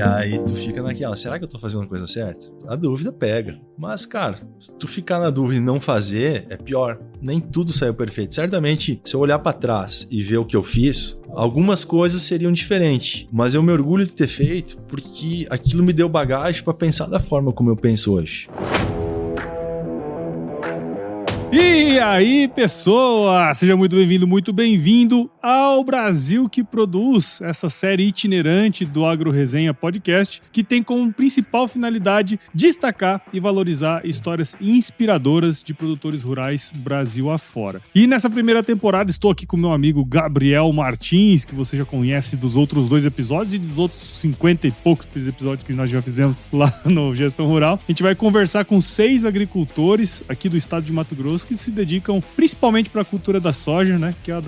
aí tu fica naquela, será que eu tô fazendo a coisa certa? A dúvida pega. Mas, cara, se tu ficar na dúvida e não fazer, é pior. Nem tudo saiu perfeito. Certamente, se eu olhar pra trás e ver o que eu fiz, algumas coisas seriam diferentes. Mas eu me orgulho de ter feito porque aquilo me deu bagagem pra pensar da forma como eu penso hoje. E aí, pessoa! Seja muito bem-vindo, muito bem-vindo ao Brasil que Produz, essa série itinerante do Agro Resenha Podcast, que tem como principal finalidade destacar e valorizar histórias inspiradoras de produtores rurais Brasil afora. E nessa primeira temporada estou aqui com meu amigo Gabriel Martins, que você já conhece dos outros 2 episódios e dos outros 50 e poucos episódios que nós já fizemos lá no Gestão Rural. A gente vai conversar com 6 agricultores aqui do estado de Mato Grosso que se dedicam principalmente para a cultura da soja, né? Que é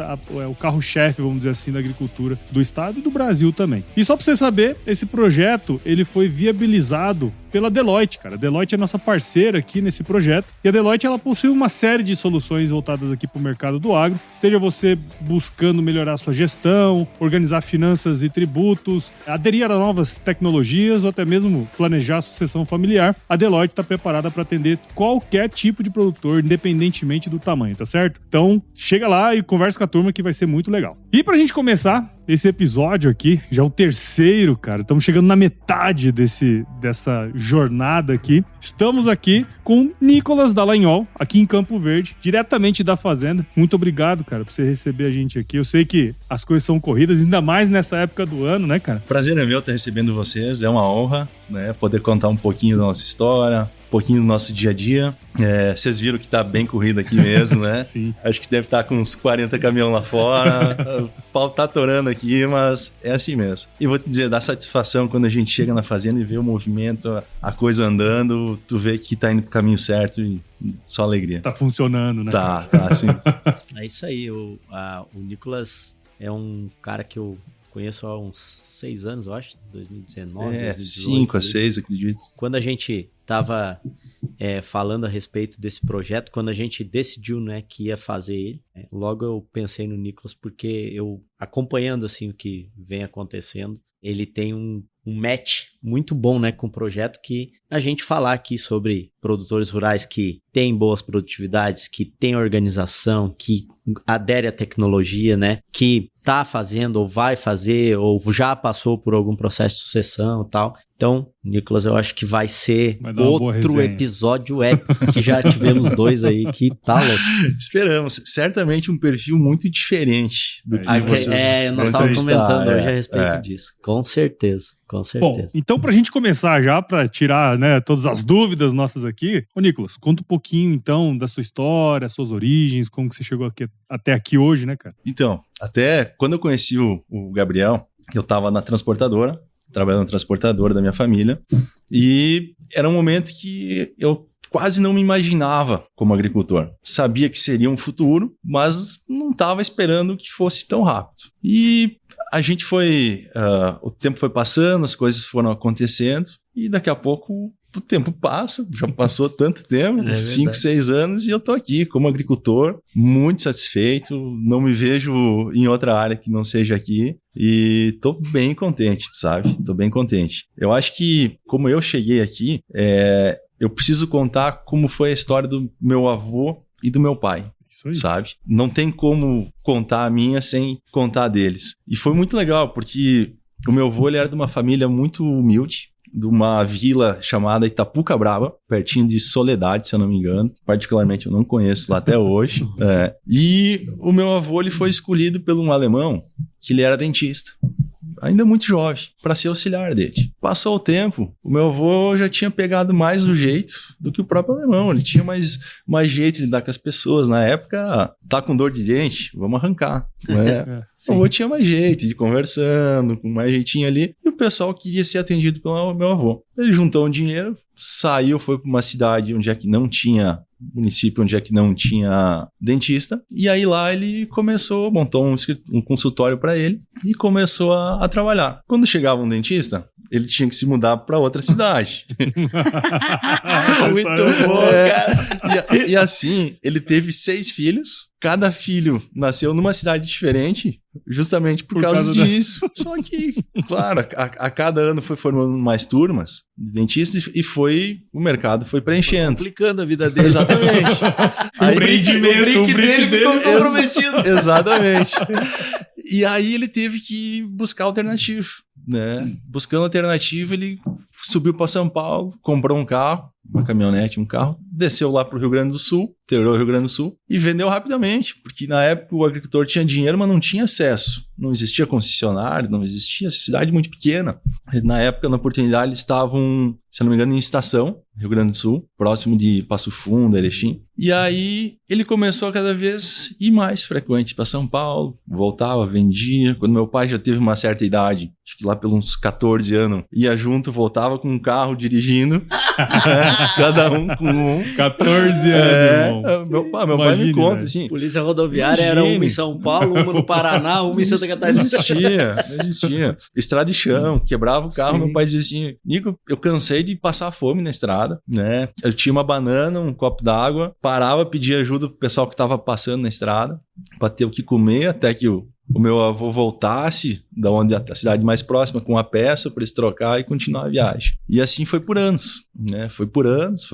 o carro-chefe, vamos dizer assim, da agricultura do estado e do Brasil também. E só para você saber, esse projeto ele foi viabilizado pela Deloitte, cara. A Deloitte é nossa parceira aqui nesse projeto. E a Deloitte, ela possui uma série de soluções voltadas aqui para o mercado do agro. Esteja você buscando melhorar a sua gestão, organizar finanças e tributos, aderir a novas tecnologias ou até mesmo planejar a sucessão familiar, a Deloitte está preparada para atender qualquer tipo de produtor, independentemente do tamanho, tá certo? Então, chega lá e conversa com a turma que vai ser muito legal. E pra gente começar esse episódio aqui, já o terceiro, cara, estamos chegando na metade dessa jornada aqui. Estamos aqui com Nicolas Dallagnol, aqui em Campo Verde, diretamente da fazenda. Muito obrigado, cara, por você receber a gente aqui. Eu sei que as coisas são corridas, ainda mais nessa época do ano, né, cara? Prazer é meu estar recebendo vocês, é uma honra, né, poder contar um pouquinho da nossa história, um pouquinho do nosso dia a dia. Vocês viram que tá bem corrido aqui mesmo, né? Sim. Acho que deve estar com uns 40 caminhões lá fora. O pau tá atorando aqui, mas é assim mesmo. E vou te dizer, dá satisfação quando a gente chega na fazenda e vê o movimento, a coisa andando, tu vê que tá indo pro caminho certo e só alegria. Tá funcionando, né? Tá, sim. É isso aí, o Nicolas é um cara que eu conheço há uns 6 anos, eu acho, 2019, 2018. 5 a 6, acredito. Quando a gente estava falando a respeito desse projeto, quando a gente decidiu, né, que ia fazer ele, logo eu pensei no Nicolas, porque eu, acompanhando assim, o que vem acontecendo, ele tem um match muito bom, né, com o projeto, que a gente falar aqui sobre produtores rurais que têm boas produtividades, que têm organização, que adere à tecnologia, né, que tá fazendo ou vai fazer ou já passou por algum processo de sucessão e tal. Então, Nicolas, eu acho que vai ser outro episódio épico, que já tivemos 2 aí, que tá louco. Esperamos. Certamente um perfil muito diferente do que vocês nós estávamos comentando hoje a respeito disso. Com certeza. Com certeza. Bom, então pra gente começar já, pra tirar, né, todas as dúvidas nossas aqui, ô Nicolas, conta um pouquinho então da sua história, suas origens, como que você chegou até aqui hoje, né, cara? Então, até quando eu conheci o Gabriel, eu tava na transportadora, trabalhando na transportadora da minha família, e era um momento que eu quase não me imaginava como agricultor. Sabia que seria um futuro, mas não estava esperando que fosse tão rápido. E a gente o tempo foi passando, as coisas foram acontecendo, e daqui a pouco o tempo passa, já passou tanto tempo, 5, 6 anos, e eu tô aqui como agricultor, muito satisfeito, não me vejo em outra área que não seja aqui, e tô bem contente, sabe? Tô bem contente. Eu acho que, como eu cheguei aqui, eu preciso contar como foi a história do meu avô e do meu pai. Sabe? Não tem como contar a minha sem contar a deles. E foi muito legal, porque o meu avô ele era de uma família muito humilde, de uma vila chamada Itapucabraba, pertinho de Soledade, se eu não me engano. Particularmente eu não conheço lá até hoje. E o meu avô ele foi escolhido por um alemão que ele era dentista, ainda muito jovem, para ser auxiliar dele. Passou o tempo, o meu avô já tinha pegado mais o jeito do que o próprio alemão. Ele tinha mais jeito de lidar com as pessoas. Na época, tá com dor de dente, vamos arrancar. Né? O avô tinha mais jeito de ir conversando, com mais jeitinho ali, e o pessoal queria ser atendido pelo meu avô. Ele juntou um dinheiro, saiu, foi para uma cidade onde é que não tinha município, onde é que não tinha dentista, e aí lá ele montou um consultório para ele e começou a trabalhar. Quando chegava um dentista, ele tinha que se mudar para outra cidade. Muito bom, cara. E assim, ele teve 6 filhos. Cada filho nasceu numa cidade diferente, justamente por causa disso. Só que, claro, a cada ano foi formando mais turmas de dentistas e o mercado foi preenchendo. Complicando a vida dele. Exatamente. O brick dele ficou comprometido. Exatamente. E aí ele teve que buscar alternativa, né? Buscando alternativa, ele subiu para São Paulo, comprou um carro, uma caminhonete, um carro, desceu lá para o Rio Grande do Sul, interior do Rio Grande do Sul, e vendeu rapidamente, porque na época o agricultor tinha dinheiro, mas não tinha acesso. Não existia concessionário, não existia, cidade muito pequena. E na época, na oportunidade, eles estavam, se não me engano, em Estação, Rio Grande do Sul, próximo de Passo Fundo, Erechim. E aí ele começou a cada vez ir mais frequente para São Paulo, voltava, vendia. Quando meu pai já teve uma certa idade, acho que lá pelos 14 anos, ia junto, voltava com um carro dirigindo, cada um com um. 14 anos, meu pai me conta, assim. Polícia rodoviária era uma em São Paulo, uma no Paraná, uma em Santa Catarina. Não existia. Estrada de chão, quebrava o carro. Sim. Meu pai dizia assim, Nico, eu cansei de passar fome na estrada, né? Eu tinha uma banana, um copo d'água, parava, pedia ajuda pro pessoal que tava passando na estrada, pra ter o que comer, até que o meu avô voltasse da onde a cidade mais próxima com a peça para eles trocar e continuar a viagem. E assim foi por anos, né? Foi por anos.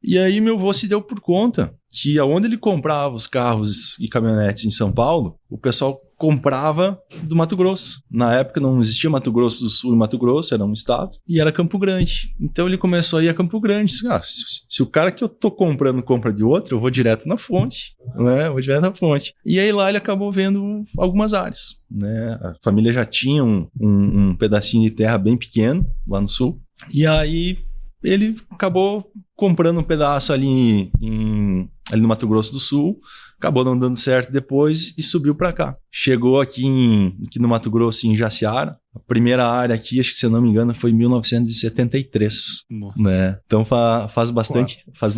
E aí meu avô se deu por conta que aonde ele comprava os carros e caminhonetes em São Paulo, o pessoal comprava do Mato Grosso. Na época não existia Mato Grosso do Sul e Mato Grosso, era um estado, e era Campo Grande. Então ele começou a ir a Campo Grande. Se o cara que eu tô comprando compra de outro, eu vou direto na fonte, né? E aí lá ele acabou vendo algumas áreas, né? A família já tinha um pedacinho de terra bem pequeno lá no sul, e aí ele acabou comprando um pedaço ali no Mato Grosso do Sul, acabou não dando certo depois e subiu para cá. Chegou aqui no Mato Grosso, em Jaciara. A primeira área aqui, acho que se eu não me engano, foi em 1973. Né? Então faz bastante tempo. Faz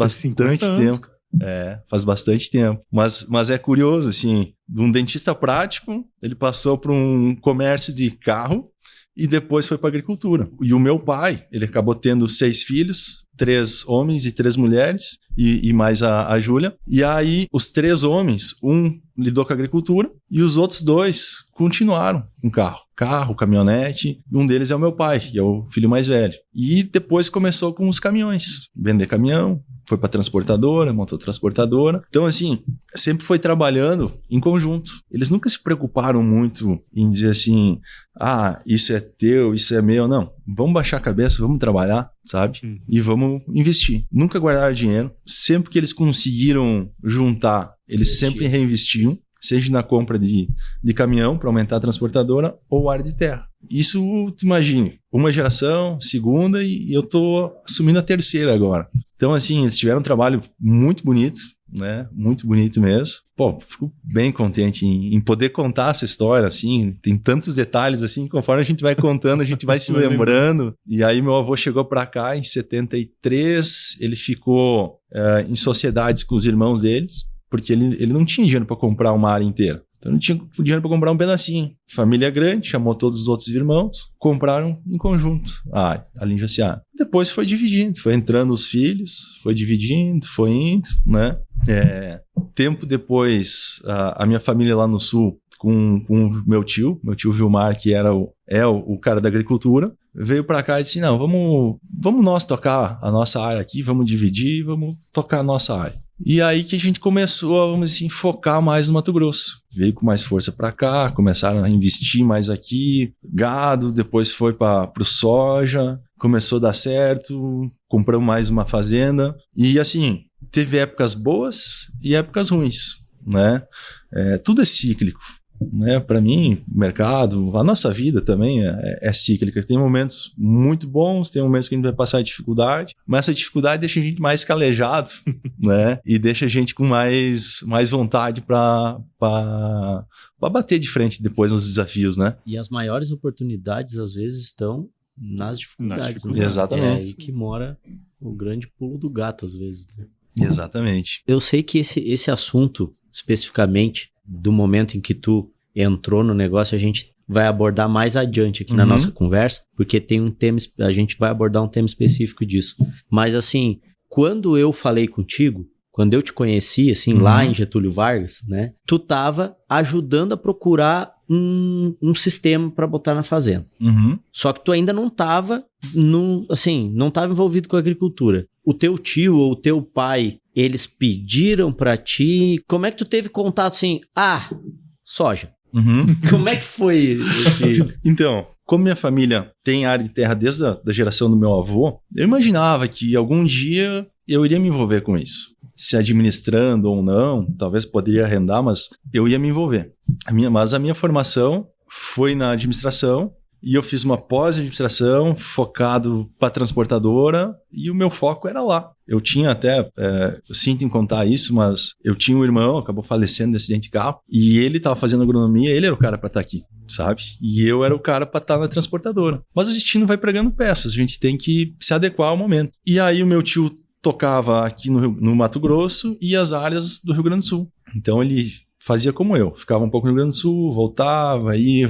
bastante tempo. Mas é curioso, assim, de um dentista prático, ele passou por um comércio de carro e depois foi para agricultura. E o meu pai, ele acabou tendo 6 filhos, 3 homens e 3 mulheres, e mais a Júlia. E aí, os 3 homens, um lidou com a agricultura e os outros 2 continuaram com carro, caminhonete. Um deles é o meu pai, que é o filho mais velho. E depois começou com os caminhões, vender caminhão, foi para transportadora, montou transportadora. Então, assim, sempre foi trabalhando em conjunto. Eles nunca se preocuparam muito em dizer assim, isso é teu, isso é meu. Não, vamos baixar a cabeça, vamos trabalhar, sabe? E vamos investir. Nunca guardaram dinheiro. Sempre que eles conseguiram juntar, eles sempre reinvestiam, seja na compra de caminhão para aumentar a transportadora ou área de terra. Isso, tu imagine, uma geração, segunda, e eu tô assumindo a terceira agora. Então, assim, eles tiveram um trabalho muito bonito, né? Muito bonito mesmo. Pô, fico bem contente em poder contar essa história, assim. Tem tantos detalhes, assim, conforme a gente vai contando, a gente vai se lembrando. E aí meu avô chegou pra cá em 73, ele ficou em sociedades com os irmãos deles, porque ele não tinha dinheiro para comprar uma área inteira. Então não tinha dinheiro para comprar um pedacinho. Família grande, chamou todos os outros irmãos, compraram em conjunto ali em Jaciara. Depois foi dividindo, foi entrando os filhos, foi dividindo, foi indo, né? Tempo depois, a minha família lá no sul, com o meu tio Vilmar, que era o cara da agricultura, veio para cá e disse, não, vamos nós tocar a nossa área aqui, vamos dividir, vamos tocar a nossa área. E aí que a gente começou a, vamos assim, focar mais no Mato Grosso. Veio com mais força para cá, começaram a investir mais aqui, gado, depois foi para o soja, começou a dar certo, compramos mais uma fazenda. E assim, teve épocas boas e épocas ruins, né? Tudo é cíclico, né? Para mim, o mercado, a nossa vida também é cíclica. Tem momentos muito bons, tem momentos que a gente vai passar dificuldade, mas essa dificuldade deixa a gente mais calejado, né? E deixa a gente com mais vontade para bater de frente depois nos desafios, né? E as maiores oportunidades, às vezes, estão nas dificuldades. Né? Exatamente. É aí que mora o grande pulo do gato, às vezes. Né? Exatamente. Eu sei que esse assunto, especificamente, do momento em que tu entrou no negócio, a gente vai abordar mais adiante aqui na nossa conversa, porque tem um tema, a gente vai abordar um tema específico disso. Mas assim, quando eu falei contigo, quando eu te conheci, assim, lá em Getúlio Vargas, né? Tu tava ajudando a procurar um sistema para botar na fazenda. Só que tu ainda não tava, não tava envolvido com a agricultura. O teu tio ou o teu pai, eles pediram para ti... Como é que tu teve contato, assim, soja? Como é que foi esse... Então, como minha família tem área de terra desde a da geração do meu avô, eu imaginava que algum dia eu iria me envolver com isso. Se administrando ou não, talvez poderia arrendar, mas eu ia me envolver. Mas a minha formação foi na administração e eu fiz uma pós-administração focado para transportadora e o meu foco era lá. Eu tinha até, eu sinto em contar isso, mas eu tinha um irmão, acabou falecendo de acidente de carro, e ele estava fazendo agronomia, ele era o cara para estar aqui, sabe? E eu era o cara para estar na transportadora. Mas o destino vai pregando peças, a gente tem que se adequar ao momento. E aí o meu tio tocava aqui no Mato Grosso e as áreas do Rio Grande do Sul. Então ele fazia como eu, ficava um pouco no Rio Grande do Sul, voltava. E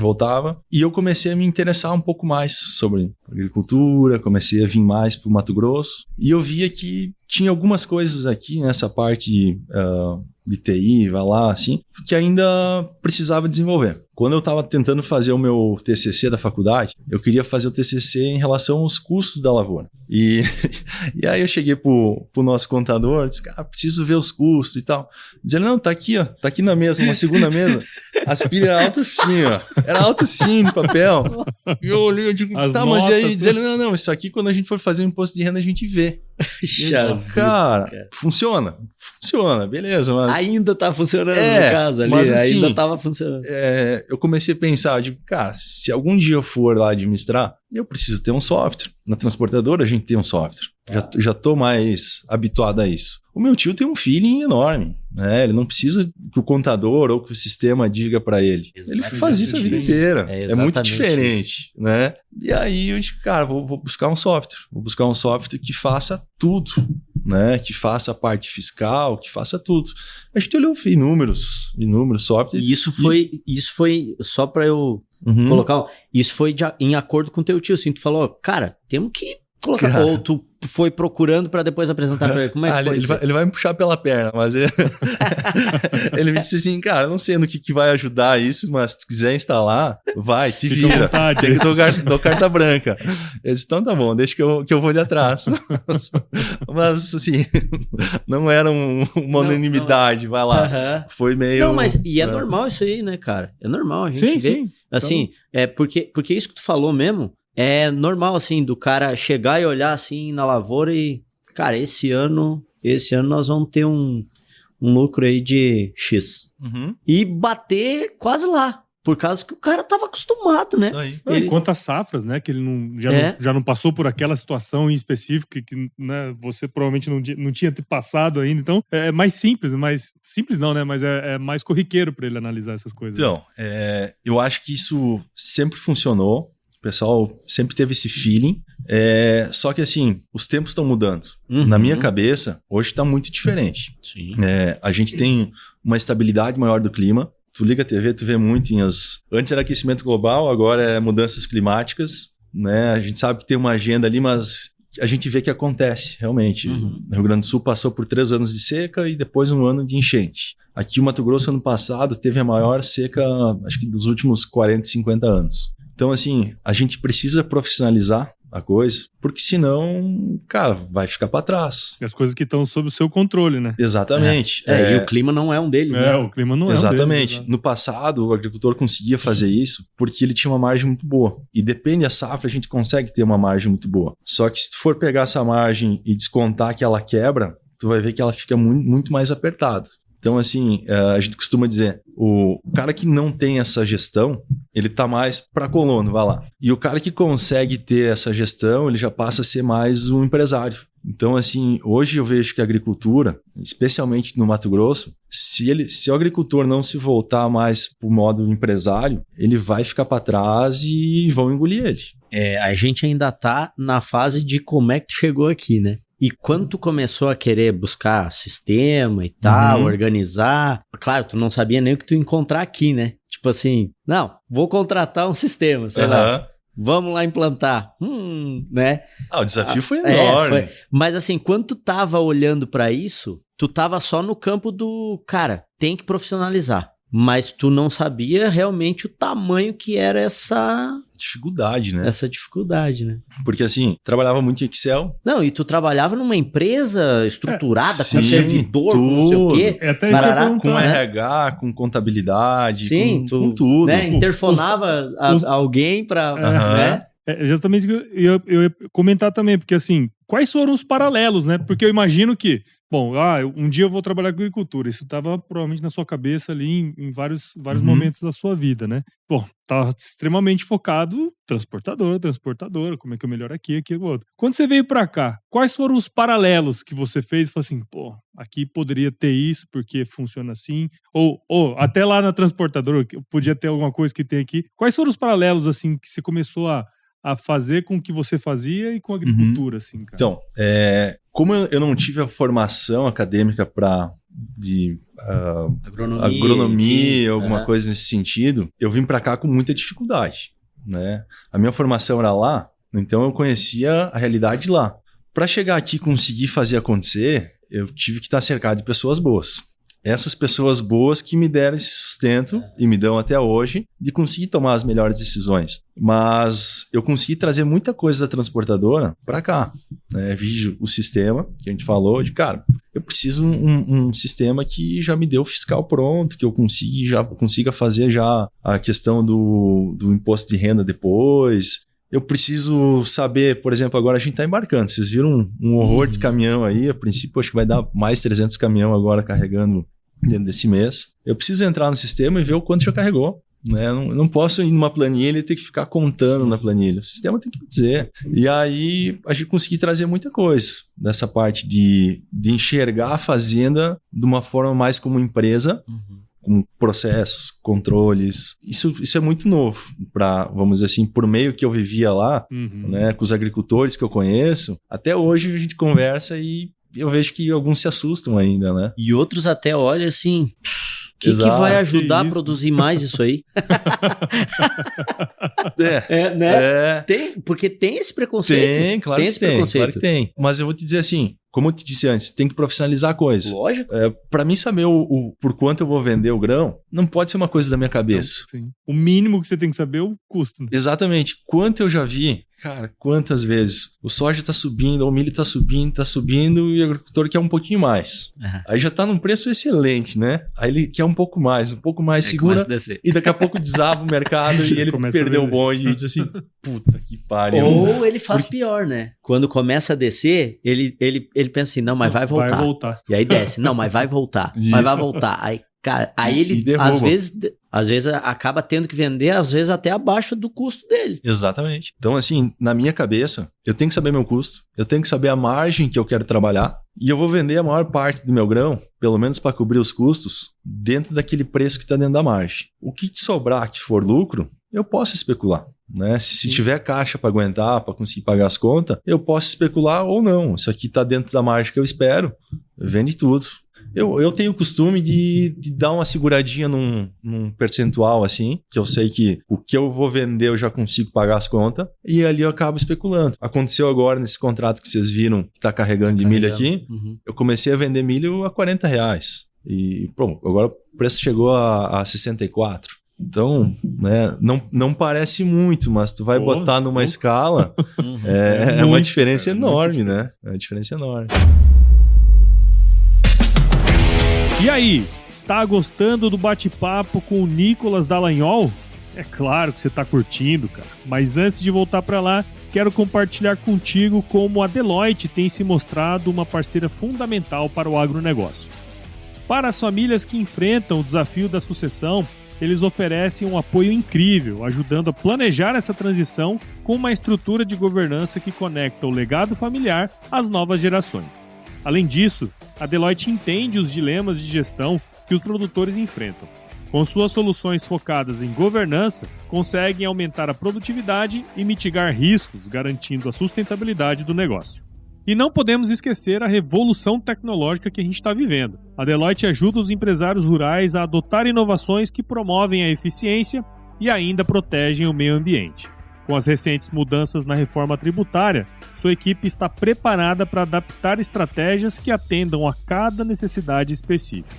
eu comecei a me interessar um pouco mais sobre agricultura, comecei a vir mais para o Mato Grosso. E eu via que tinha algumas coisas aqui nessa parte de TI, vai lá, assim, que ainda precisava desenvolver. Quando eu estava tentando fazer o meu TCC da faculdade, eu queria fazer o TCC em relação aos custos da lavoura. E aí eu cheguei pro nosso contador, disse, cara, preciso ver os custos e tal. Dizendo, não, tá aqui, ó, tá aqui na mesa, uma segunda mesa. As pilhas eram altas assim, ó. Era alto assim no papel. E eu olhei, eu digo, tá, mas e aí? Dizendo, não, isso aqui quando a gente for fazer o imposto de renda a gente vê. Disse, cara, funciona, beleza, mas... Ainda tá funcionando no caso ali, mas, assim, ainda tava funcionando. Eu comecei a pensar, digo, cara, se algum dia eu for lá administrar, eu preciso ter um software. Na transportadora a gente tem um software. Já tô mais habituado a isso. O meu tio tem um feeling enorme, né? Ele não precisa que o contador ou que o sistema diga para ele. Exatamente. Ele faz isso a vida inteira. É muito diferente, né? E aí eu digo, cara, vou buscar um software. Vou buscar um software que faça tudo, né? Que faça a parte fiscal, que faça tudo. A gente olhou inúmeros softwares. E isso foi só para eu colocar... Isso foi em acordo com o teu tio, assim, tu falou, cara, temos que colocar... Cara. Ou tu foi procurando para depois apresentar para ele? Como é que foi? Ele vai me puxar pela perna, mas ele me disse assim, cara, eu não sei no que vai ajudar isso, mas se tu quiser instalar, vai, te vira. Tem que dar carta branca. Eu disse, então tá bom, deixa que eu vou de atrás. Mas assim, não era uma unanimidade, vai lá. Foi meio... Não, mas e é normal isso aí, né, cara? É normal a gente ver. Sim. Assim, porque isso que tu falou mesmo, é normal, assim, do cara chegar e olhar, assim, na lavoura e... Cara, esse ano nós vamos ter um lucro aí de X. E bater quase lá. Por causa que o cara tava acostumado, né? Isso aí. Quantas safras, né? Que ele já não passou por aquela situação em específico que, né, você provavelmente não tinha passado ainda. Então, é mais simples. Mais simples não, né? Mas é mais corriqueiro para ele analisar essas coisas. Então, eu acho que isso sempre funcionou. O pessoal sempre teve esse feeling, só que assim, os tempos estão mudando. Na minha cabeça, hoje está muito diferente. Sim. A gente tem uma estabilidade maior do clima. Tu liga a TV, tu vê muito antes era aquecimento global, agora é mudanças climáticas, né? A gente sabe que tem uma agenda ali, mas a gente vê que acontece, realmente. O Rio Grande do Sul passou por 3 anos de seca e depois um ano de enchente. Aqui o Mato Grosso, ano passado, teve a maior seca, acho que dos últimos 40, 50 anos. Então, assim, a gente precisa profissionalizar a coisa, porque senão, cara, vai ficar para trás. As coisas que estão sob o seu controle, né? Exatamente. E o clima não é um deles, né? O clima não é um deles. Exatamente. No passado, o agricultor conseguia fazer isso porque ele tinha uma margem muito boa. E depende da safra, a gente consegue ter uma margem muito boa. Só que se tu for pegar essa margem e descontar que ela quebra, tu vai ver que ela fica muito, muito mais apertada. Então, assim, a gente costuma dizer, o cara que não tem essa gestão, ele tá mais para colono, vai lá. E o cara que consegue ter essa gestão, ele já passa a ser mais um empresário. Então, assim, hoje eu vejo que a agricultura, especialmente no Mato Grosso, se o agricultor não se voltar mais pro modo empresário, ele vai ficar para trás e vão engolir ele. A gente ainda tá na fase de como é que chegou aqui, né? E quando tu começou a querer buscar sistema e tal, organizar, claro, tu não sabia nem o que tu ia encontrar aqui, né? Tipo assim, não, vou contratar um sistema, sei lá, vamos lá implantar, né? O desafio foi enorme. Mas assim, quando tu tava olhando pra isso, tu tava só no campo do, cara, tem que profissionalizar. Mas tu não sabia realmente o tamanho que era essa dificuldade, né? Essa dificuldade, né? Porque assim, trabalhava muito em Excel. Não, e tu trabalhava numa empresa estruturada, com servidor, com não sei o quê. Até com RH, com contabilidade, com tudo. Né? Interfonava alguém pra... né? Exatamente o que eu ia comentar também, porque assim, quais foram os paralelos, né? Porque eu imagino que, um dia eu vou trabalhar com agricultura, isso estava provavelmente na sua cabeça ali em vários momentos da sua vida, né? Tava extremamente focado, transportadora, como é que eu melhoro aqui, outro. Quando você veio pra cá, quais foram os paralelos que você fez? Falou assim, aqui poderia ter isso, porque funciona assim, ou até lá na transportadora, podia ter alguma coisa que tem aqui. Quais foram os paralelos, assim, que você começou a fazer com o que você fazia e com a agricultura, assim, cara? Então, como eu não tive a formação acadêmica de agronomia, alguma coisa nesse sentido, eu vim para cá com muita dificuldade, né? A minha formação era lá, então eu conhecia a realidade lá. Para chegar aqui e conseguir fazer acontecer, eu tive que estar cercado de pessoas boas. Essas pessoas boas que me deram esse sustento e me dão até hoje de conseguir tomar as melhores decisões. Mas eu consegui trazer muita coisa da transportadora para cá. Vi o sistema que a gente falou de, cara, eu preciso um sistema que já me dê o fiscal pronto, que eu consiga fazer já a questão do imposto de renda depois. Eu preciso saber, por exemplo, agora a gente está embarcando. Vocês viram um horror de caminhão aí. A princípio, acho que vai dar mais 300 caminhão agora carregando dentro desse mês. Eu preciso entrar no sistema e ver o quanto já carregou. Né? Não posso ir numa planilha e ter que ficar contando na planilha. O sistema tem que me dizer. E aí a gente conseguiu trazer muita coisa dessa parte de enxergar a fazenda de uma forma mais como empresa, com processos, controles. Isso é muito novo para, vamos dizer assim, por meio que eu vivia lá, né, com os agricultores que eu conheço. Até hoje a gente conversa e eu vejo que alguns se assustam ainda, né? E outros até olham assim... O que vai ajudar a produzir mais isso aí? Né? Porque tem esse preconceito. Tem, claro que tem. Mas eu vou te dizer assim, como eu te disse antes, tem que profissionalizar a coisa. Lógico. Para mim saber por quanto eu vou vender o grão, não pode ser uma coisa da minha cabeça. Não, sim. O mínimo que você tem que saber é o custo. Exatamente. Quanto eu já vi, cara, quantas vezes o soja tá subindo, o milho tá subindo e o agricultor quer um pouquinho mais. Aí já tá num preço excelente, né? Aí ele quer um pouco mais segura e daqui a pouco desaba o mercado e ele perdeu o bonde e diz assim, puta que pariu. Ou ele faz pior, né? Quando começa a descer, ele pensa assim, não, mas vai voltar. Vai voltar. E aí desce, não, mas vai voltar. Mas vai voltar. Aí, cara, ele às vezes acaba tendo que vender, às vezes até abaixo do custo dele. Exatamente. Então, assim, na minha cabeça, eu tenho que saber meu custo, eu tenho que saber a margem que eu quero trabalhar e eu vou vender a maior parte do meu grão, pelo menos para cobrir os custos, dentro daquele preço que está dentro da margem. O que sobrar, que for lucro, eu posso especular. Né? Se tiver caixa para aguentar, para conseguir pagar as contas, eu posso especular ou não. Isso aqui está dentro da margem que eu espero, vende tudo. Eu tenho o costume de dar uma seguradinha num percentual assim, que eu sei que o que eu vou vender eu já consigo pagar as contas, e ali eu acabo especulando. Aconteceu agora nesse contrato que vocês viram, que está carregando de milho aqui, eu comecei a vender milho a R$40. E pronto, agora o preço chegou a 64. Então, né, não parece muito, mas tu vai botar numa escala, é uma diferença enorme, né? É uma diferença enorme. E aí, tá gostando do bate-papo com o Nicolas Dallagnol? É claro que você tá curtindo, cara. Mas antes de voltar para lá, quero compartilhar contigo como a Deloitte tem se mostrado uma parceira fundamental para o agronegócio. Para as famílias que enfrentam o desafio da sucessão, eles oferecem um apoio incrível, ajudando a planejar essa transição com uma estrutura de governança que conecta o legado familiar às novas gerações. Além disso, a Deloitte entende os dilemas de gestão que os produtores enfrentam. Com suas soluções focadas em governança, conseguem aumentar a produtividade e mitigar riscos, garantindo a sustentabilidade do negócio. E não podemos esquecer a revolução tecnológica que a gente está vivendo. A Deloitte ajuda os empresários rurais a adotar inovações que promovem a eficiência e ainda protegem o meio ambiente. Com as recentes mudanças na reforma tributária, sua equipe está preparada para adaptar estratégias que atendam a cada necessidade específica.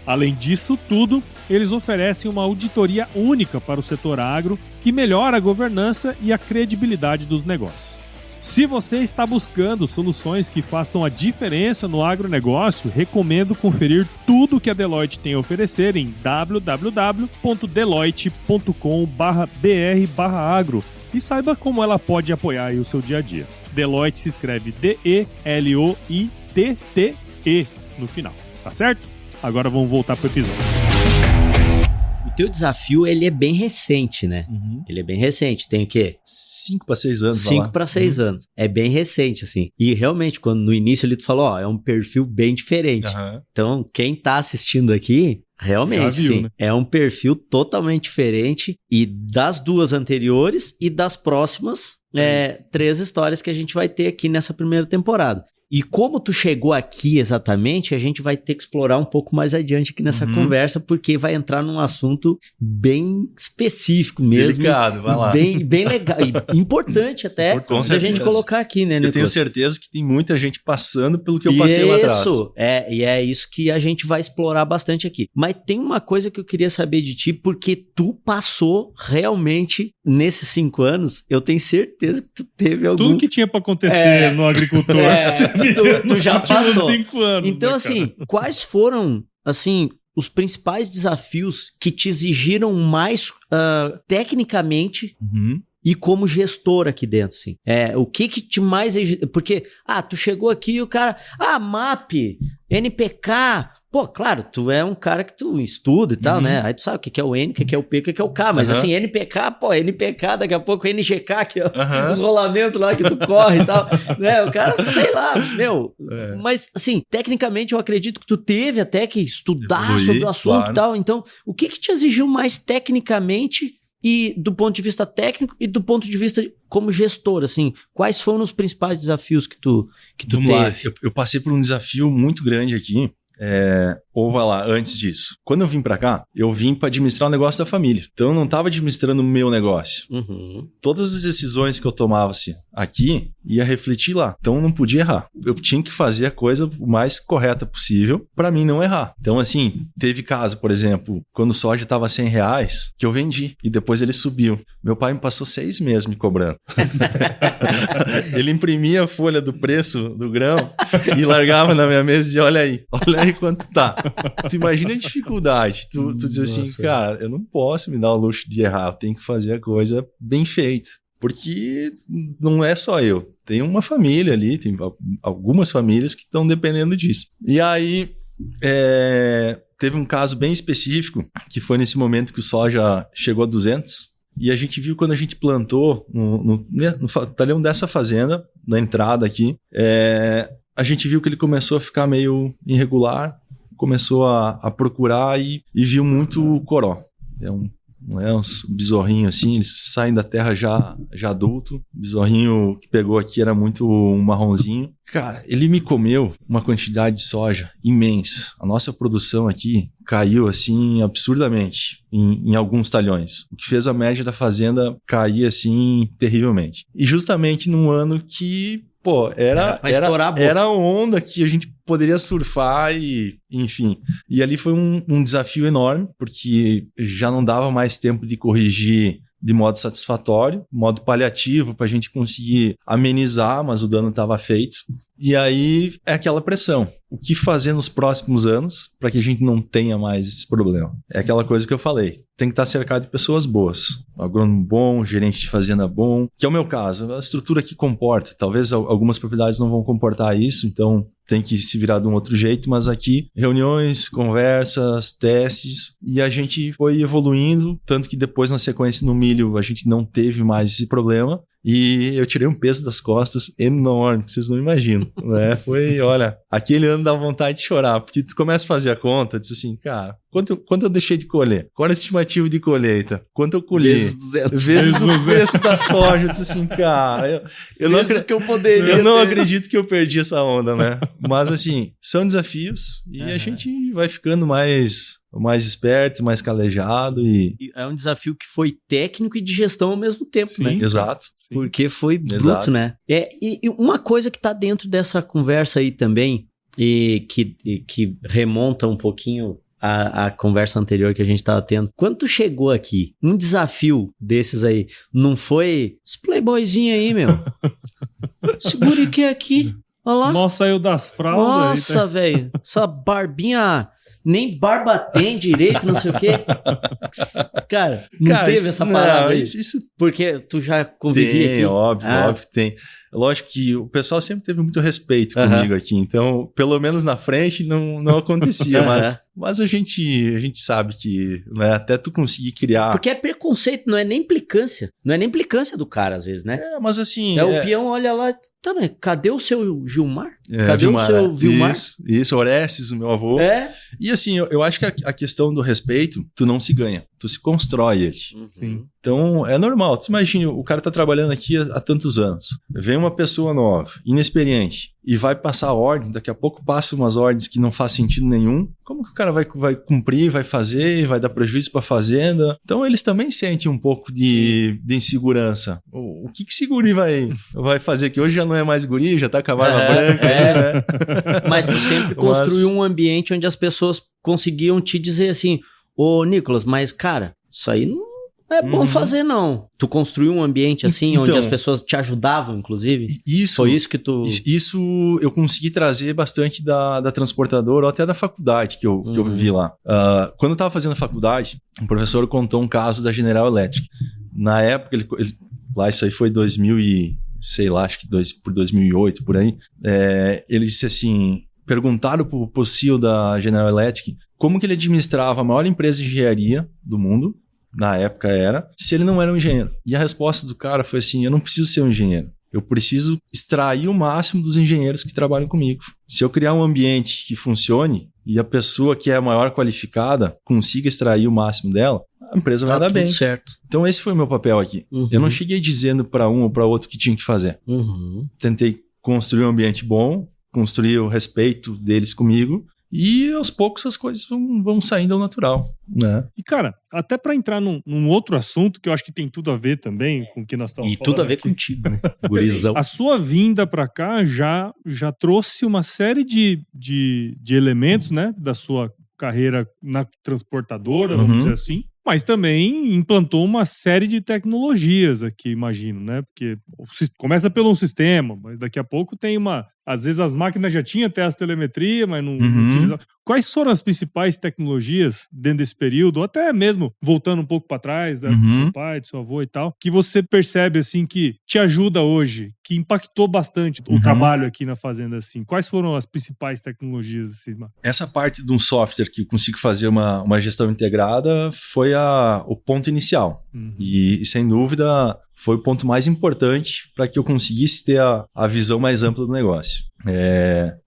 Além disso tudo, eles oferecem uma auditoria única para o setor agro que melhora a governança e a credibilidade dos negócios. Se você está buscando soluções que façam a diferença no agronegócio, recomendo conferir tudo que a Deloitte tem a oferecer em www.deloitte.com.br/agro e saiba como ela pode apoiar aí o seu dia a dia. Deloitte se escreve D-E-L-O-I-T-T-E no final, tá certo? Agora vamos voltar pro episódio. O teu desafio, ele é bem recente, né? Ele é bem recente. Tem o quê? 5 para 6 anos. 5 para 6 anos. É bem recente, assim. E realmente, quando no início ele falou, ó, é um perfil bem diferente. Então, quem tá assistindo aqui, realmente, viu, sim, né? é um perfil totalmente diferente. E das 2 anteriores e das próximas 3 histórias que a gente vai ter aqui nessa primeira temporada. E como tu chegou aqui exatamente, a gente vai ter que explorar um pouco mais adiante aqui nessa conversa, porque vai entrar num assunto bem específico mesmo. Delicado, vai lá. Bem legal, e importante até da gente colocar aqui, né, Nicolas? Eu tenho certeza que tem muita gente passando pelo que eu passei lá atrás. E é isso que a gente vai explorar bastante aqui. Mas tem uma coisa que eu queria saber de ti, porque tu passou realmente, nesses 5 anos, eu tenho certeza que tu teve algum... Tudo que tinha pra acontecer no agricultor. Tu já passou. 5 anos. Então, né, assim, quais foram, assim, os principais desafios que te exigiram mais tecnicamente e como gestor aqui dentro, assim? O que te mais... Porque, tu chegou aqui e o cara... MAP, NPK... Pô, claro, tu é um cara que tu estuda e tal, né? Aí tu sabe o que é o N, o que é o P, o que é o K. Mas assim, NPK, NPK, daqui a pouco NGK, que é os rolamentos lá que tu corre e tal. Né? O cara, sei lá, Mas, assim, tecnicamente eu acredito que tu teve até que estudar sobre o assunto e tal. Então, o que te exigiu mais tecnicamente e do ponto de vista técnico e do ponto de vista como gestor, assim? Quais foram os principais desafios que tu Vamos teve? lá. Eu passei por um desafio muito grande aqui. Ou vai lá, antes disso. Quando eu vim pra cá, eu vim pra administrar o negócio da família. Então eu não tava administrando o meu negócio. Todas as decisões que eu tomava aqui, ia refletir lá. Então eu não podia errar. Eu tinha que fazer a coisa o mais correta possível pra mim não errar. Então assim, teve caso, por exemplo, quando o soja tava R$100, que eu vendi. E depois ele subiu. Meu pai me passou 6 meses me cobrando. Ele imprimia a folha do preço do grão e largava na minha mesa e olha aí quanto tá. Tu imagina a dificuldade. Tu diz assim, cara, eu não posso me dar o luxo de errar, eu tenho que fazer a coisa bem feita. Porque não é só eu. Tem uma família ali, tem algumas famílias que estão dependendo disso. E aí, teve um caso bem específico, que foi nesse momento que o soja chegou a 200. E a gente viu quando a gente plantou no talhão dessa fazenda, na entrada aqui, a gente viu que ele começou a ficar meio irregular, começou a procurar e viu muito coró. Uns besorrinhos assim, eles saem da terra já adulto. O besorrinho que pegou aqui era muito um marronzinho. Cara, ele me comeu uma quantidade de soja imensa. A nossa produção aqui caiu assim absurdamente em alguns talhões. O que fez a média da fazenda cair assim terrivelmente. E justamente num ano que era a onda que a gente poderia surfar e, enfim. E ali foi um desafio enorme, porque já não dava mais tempo de corrigir de modo satisfatório, modo paliativo, para a gente conseguir amenizar, mas o dano estava feito. E aí é aquela pressão. O que fazer nos próximos anos para que a gente não tenha mais esse problema? É aquela coisa que eu falei. Tem que estar cercado de pessoas boas. Agrônomo bom, gerente de fazenda bom, que é o meu caso. A estrutura que comporta. Talvez algumas propriedades não vão comportar isso, então tem que se virar de um outro jeito, mas aqui reuniões, conversas, testes, e a gente foi evoluindo, tanto que depois na sequência no milho a gente não teve mais esse problema. E eu tirei um peso das costas enorme, que vocês não imaginam, né? Foi, olha, aquele ano dá vontade de chorar, porque tu começa a fazer a conta, diz assim, cara, Quanto eu deixei de colher? Qual era a estimativa de colheita? Quanto eu colhi? Vezes 200. Vezes o preço da soja. Eu disse assim, cara, eu não acredito que eu perdi essa onda, né? Mas assim, são desafios e a gente vai ficando mais esperto, mais calejado e... É um desafio que foi técnico e de gestão ao mesmo tempo, Sim, né? Exato. Sim. Porque foi bruto, né? E uma coisa que tá dentro dessa conversa aí também, e que remonta um pouquinho a conversa anterior que a gente tava tendo. Quando tu chegou aqui, um desafio desses aí, não foi os playboyzinhos aí, meu? Segure que é aqui. Olha lá. Nossa, saiu das fraldas. Nossa, velho. Essa barbinha... Nem barba tem direito, não sei o quê. Cara, não teve essa parada aí? Isso Porque tu já convivia aqui? Tem, óbvio que tem. Lógico que o pessoal sempre teve muito respeito comigo aqui, então, pelo menos na frente, não acontecia, mas a gente sabe que, né, até tu conseguir criar... Porque é preconceito, não é nem implicância. Não é nem implicância do cara, às vezes, né? Mas assim... O peão olha lá, tá, mas cadê o seu Gilmar? Cadê Vilmar, o seu Vilmar? Isso, Orestes, o meu avô. E assim, eu acho que a questão do respeito, tu não se ganha, tu se constrói ele. Sim. Então, é normal. Tu imagina, o cara tá trabalhando aqui há tantos anos. Vem uma pessoa nova, inexperiente, e vai passar a ordem, daqui a pouco passa umas ordens que não faz sentido nenhum. Como que o cara vai cumprir, vai fazer, vai dar prejuízo para a fazenda? Então, eles também sentem um pouco de insegurança. O que esse guri vai fazer? Que hoje já não é mais guri, já tá com a barba branca. Né? Mas tu sempre construiu um ambiente onde as pessoas conseguiam te dizer assim, ô Nicolas, mas cara, isso aí não é bom fazer, não. Tu construiu um ambiente assim, então, onde as pessoas te ajudavam, inclusive? Foi isso que tu... Isso eu consegui trazer bastante da transportadora ou até da faculdade que eu vi lá. Quando eu estava fazendo a faculdade, um professor contou um caso da General Electric. Na época, ele lá isso aí foi 2000 e... sei lá, acho que por 2008, por aí. Ele disse assim... Perguntaram pro CEO da General Electric como que ele administrava a maior empresa de engenharia do mundo, na época se ele não era um engenheiro. E a resposta do cara foi assim, eu não preciso ser um engenheiro. Eu preciso extrair o máximo dos engenheiros que trabalham comigo. Se eu criar um ambiente que funcione e a pessoa que é a maior qualificada consiga extrair o máximo dela, a empresa vai dar bem. Certo. Então esse foi o meu papel aqui. Eu não cheguei dizendo para um ou para outro o que tinha que fazer. Tentei construir um ambiente bom, construir o respeito deles comigo e aos poucos as coisas vão saindo ao natural, né? E cara, até para entrar num outro assunto que eu acho que tem tudo a ver também com o que nós estamos falando. E tudo a ver aqui. contigo, né? Gurizão. A sua vinda para cá já trouxe uma série de elementos, né, da sua carreira na transportadora, vamos dizer assim. Mas também implantou uma série de tecnologias aqui, imagino, né? Porque começa pelo um sistema, mas daqui a pouco tem uma... Às vezes as máquinas já tinham até as telemetria, mas não utilizavam. Quais foram as principais tecnologias dentro desse período, ou até mesmo voltando um pouco para trás, do seu pai, do seu avô e tal, que você percebe, assim, que te ajuda hoje, que impactou bastante o trabalho aqui na fazenda, assim? Quais foram as principais tecnologias, assim? Essa parte de um software que eu consigo fazer uma gestão integrada foi o ponto inicial. E, sem dúvida, foi o ponto mais importante para que eu conseguisse ter a visão mais ampla do negócio.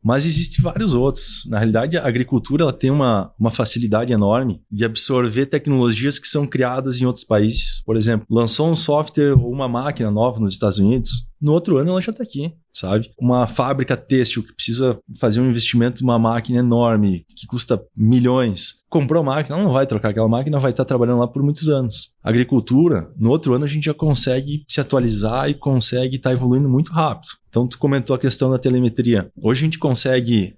Mas existem vários outros. Na realidade, a agricultura ela tem uma facilidade enorme de absorver tecnologias que são criadas em outros países. Por exemplo, lançou um software ou uma máquina nova nos Estados Unidos, no outro ano ela já está aqui, sabe? Uma fábrica têxtil que precisa fazer um investimento numa máquina enorme, que custa milhões. Comprou a máquina, ela não vai trocar aquela máquina, vai estar trabalhando lá por muitos anos. A agricultura, no outro ano a gente já consegue se atualizar e consegue estar evoluindo muito rápido. Então, tu comentou a questão da telemetria. Hoje a gente consegue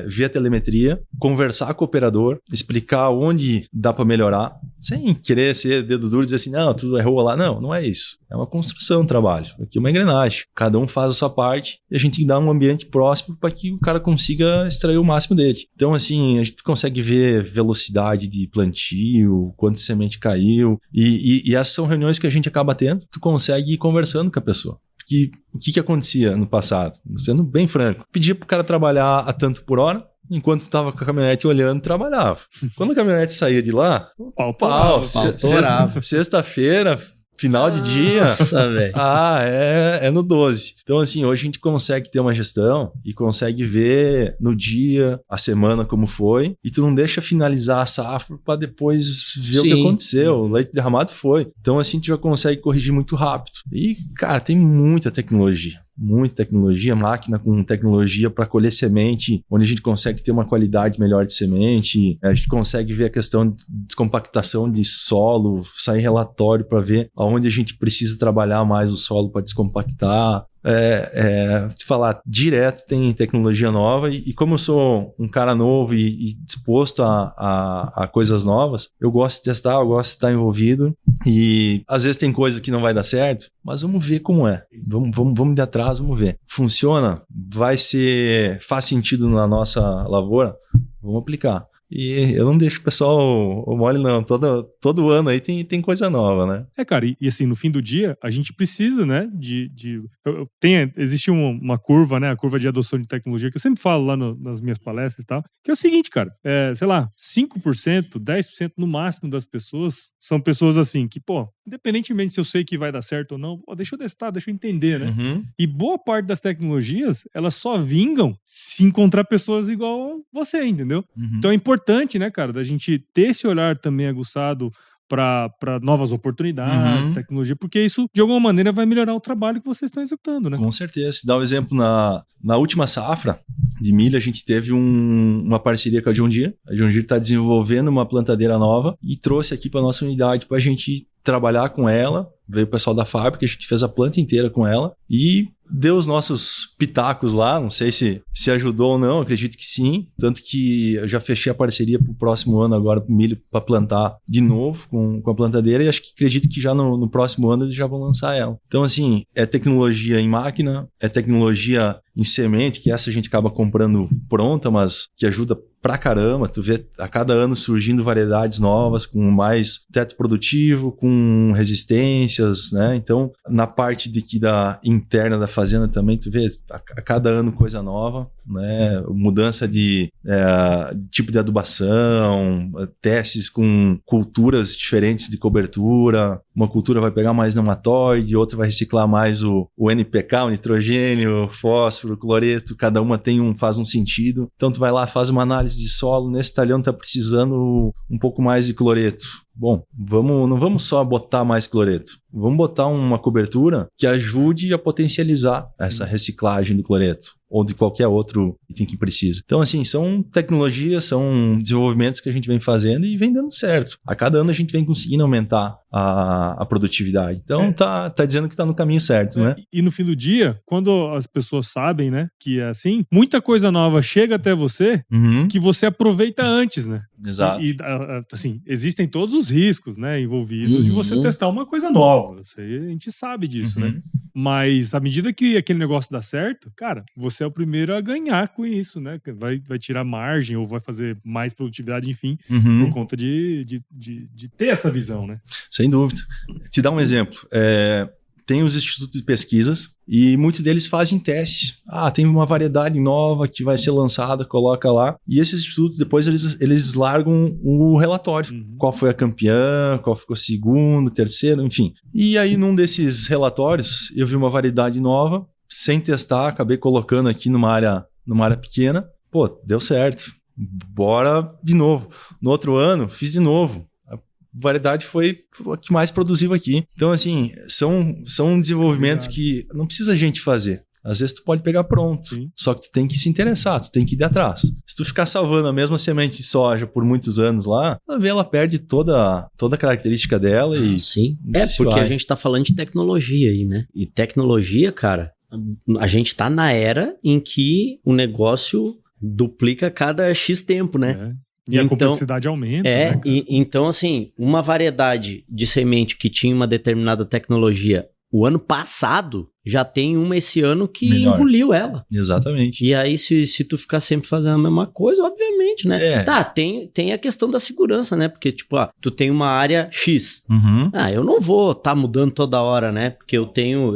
ver a telemetria, conversar com o operador, explicar onde dá para melhorar, sem querer ser dedo duro e dizer assim, não, tudo errou lá. Não, não é isso. É uma construção do trabalho. Aqui é uma engrenagem. Cada um faz a sua parte e a gente tem que dar um ambiente próximo para que o cara consiga extrair o máximo dele. Então, assim, a gente consegue ver velocidade de plantio, quanto semente caiu. E essas são reuniões que a gente acaba tendo. Tu consegue ir conversando com a pessoa. Porque o que acontecia no passado? Sendo bem franco, pedia pro cara trabalhar a tanto por hora, enquanto estava com a caminhonete olhando, trabalhava. Quando a caminhonete saía de lá, pau. Sexta-feira, Final de dia, Nossa, velho. é no 12. Então, assim, hoje a gente consegue ter uma gestão e consegue ver no dia, a semana como foi, e tu não deixa finalizar a safra para depois ver o que aconteceu. O leite derramado foi. Então, assim, tu já consegue corrigir muito rápido. E, cara, tem muita tecnologia, máquina com tecnologia para colher semente, onde a gente consegue ter uma qualidade melhor de semente, a gente consegue ver a questão de descompactação de solo, sair relatório para ver aonde a gente precisa trabalhar mais o solo para descompactar. Te falar, direto tem tecnologia nova e como eu sou um cara novo e disposto a coisas novas, eu gosto de testar, eu gosto de estar envolvido e às vezes tem coisa que não vai dar certo, mas vamos ver como é. Vamos de atrás, vamos ver. Funciona? Faz sentido na nossa lavoura? Vamos aplicar. E eu não deixo o pessoal mole, não. Todo ano aí tem coisa nova, né? Cara, e assim, no fim do dia, a gente precisa, né, existe uma curva, né, a curva de adoção de tecnologia, que eu sempre falo lá nas minhas palestras e tal, que é o seguinte, cara, sei lá, 5%, 10% no máximo das pessoas são pessoas assim, que, pô, independentemente se eu sei que vai dar certo ou não, deixa eu testar, deixa eu entender, né? Uhum. E boa parte das tecnologias, elas só vingam se encontrar pessoas igual você, entendeu? Uhum. Então é importante, né, cara, da gente ter esse olhar também aguçado para novas oportunidades, tecnologia, porque isso, de alguma maneira, vai melhorar o trabalho que vocês estão executando, né? Com certeza. Dá um exemplo, na última safra de milho, a gente teve uma parceria com a John Deere. A John Deere está desenvolvendo uma plantadeira nova e trouxe aqui para nossa unidade para a gente trabalhar com ela. Veio o pessoal da fábrica, a gente fez a planta inteira com ela e deu os nossos pitacos lá, não sei se ajudou ou não, acredito que sim, tanto que eu já fechei a parceria pro próximo ano agora pro milho para plantar de novo com a plantadeira e acredito que já no próximo ano eles já vão lançar ela. Então assim, é tecnologia em máquina, é tecnologia em semente, que essa a gente acaba comprando pronta, mas que ajuda pra caramba, tu vê a cada ano surgindo variedades novas, com mais teto produtivo, com resistências, né? Então, na parte da interna da fazenda também, tu vê a cada ano coisa nova, né? Mudança de tipo de adubação, testes com culturas diferentes de cobertura, uma cultura vai pegar mais nematóide, outra vai reciclar mais o NPK, o nitrogênio, o fósforo, o cloreto, cada uma faz um sentido. Então tu vai lá, faz uma análise de solo, nesse talhão tá precisando um pouco mais de cloreto. Bom, não vamos só botar mais cloreto, vamos botar uma cobertura que ajude a potencializar essa reciclagem do cloreto ou de qualquer outro item que precisa. Então, assim, são tecnologias, são desenvolvimentos que a gente vem fazendo e vem dando certo. A cada ano a gente vem conseguindo aumentar a produtividade. Então, tá dizendo que tá no caminho certo, né? E no fim do dia, quando as pessoas sabem, né, que é assim, muita coisa nova chega até você que você aproveita antes, né? Exato. E assim, existem todos os riscos, né, envolvidos de você testar uma coisa nova. A gente sabe disso, né? Mas à medida que aquele negócio dá certo, cara, você é o primeiro a ganhar com isso, né? Vai tirar margem ou vai fazer mais produtividade, enfim, por conta de ter essa visão, né? Sem dúvida. Te dar um exemplo. Tem os institutos de pesquisas e muitos deles fazem testes. Tem uma variedade nova que vai ser lançada, coloca lá. E esses institutos, depois eles largam o relatório. Qual foi a campeã, qual ficou segundo, terceiro, enfim. E aí, num desses relatórios, eu vi uma variedade nova, sem testar, acabei colocando aqui numa área pequena. Pô, deu certo. Bora de novo. No outro ano, fiz de novo. Variedade foi a que mais produziu aqui. Então, assim, são desenvolvimentos que não precisa a gente fazer. Às vezes tu pode pegar pronto, só que tu tem que se interessar, tu tem que ir atrás. Se tu ficar salvando a mesma semente de soja por muitos anos lá, ela perde toda a característica dela e... Sim, porque a gente tá falando de tecnologia aí, né? E tecnologia, cara, a gente tá na era em que o negócio duplica cada X tempo, né? E a complexidade aumenta, né, então, assim, uma variedade de semente que tinha uma determinada tecnologia o ano passado, já tem uma esse ano que engoliu ela. Exatamente. E aí, se tu ficar sempre fazendo a mesma coisa, obviamente, né? Tá, tem a questão da segurança, né? Porque, tipo, tu tem uma área X. Eu não vou tá mudando toda hora, né? Porque eu tenho,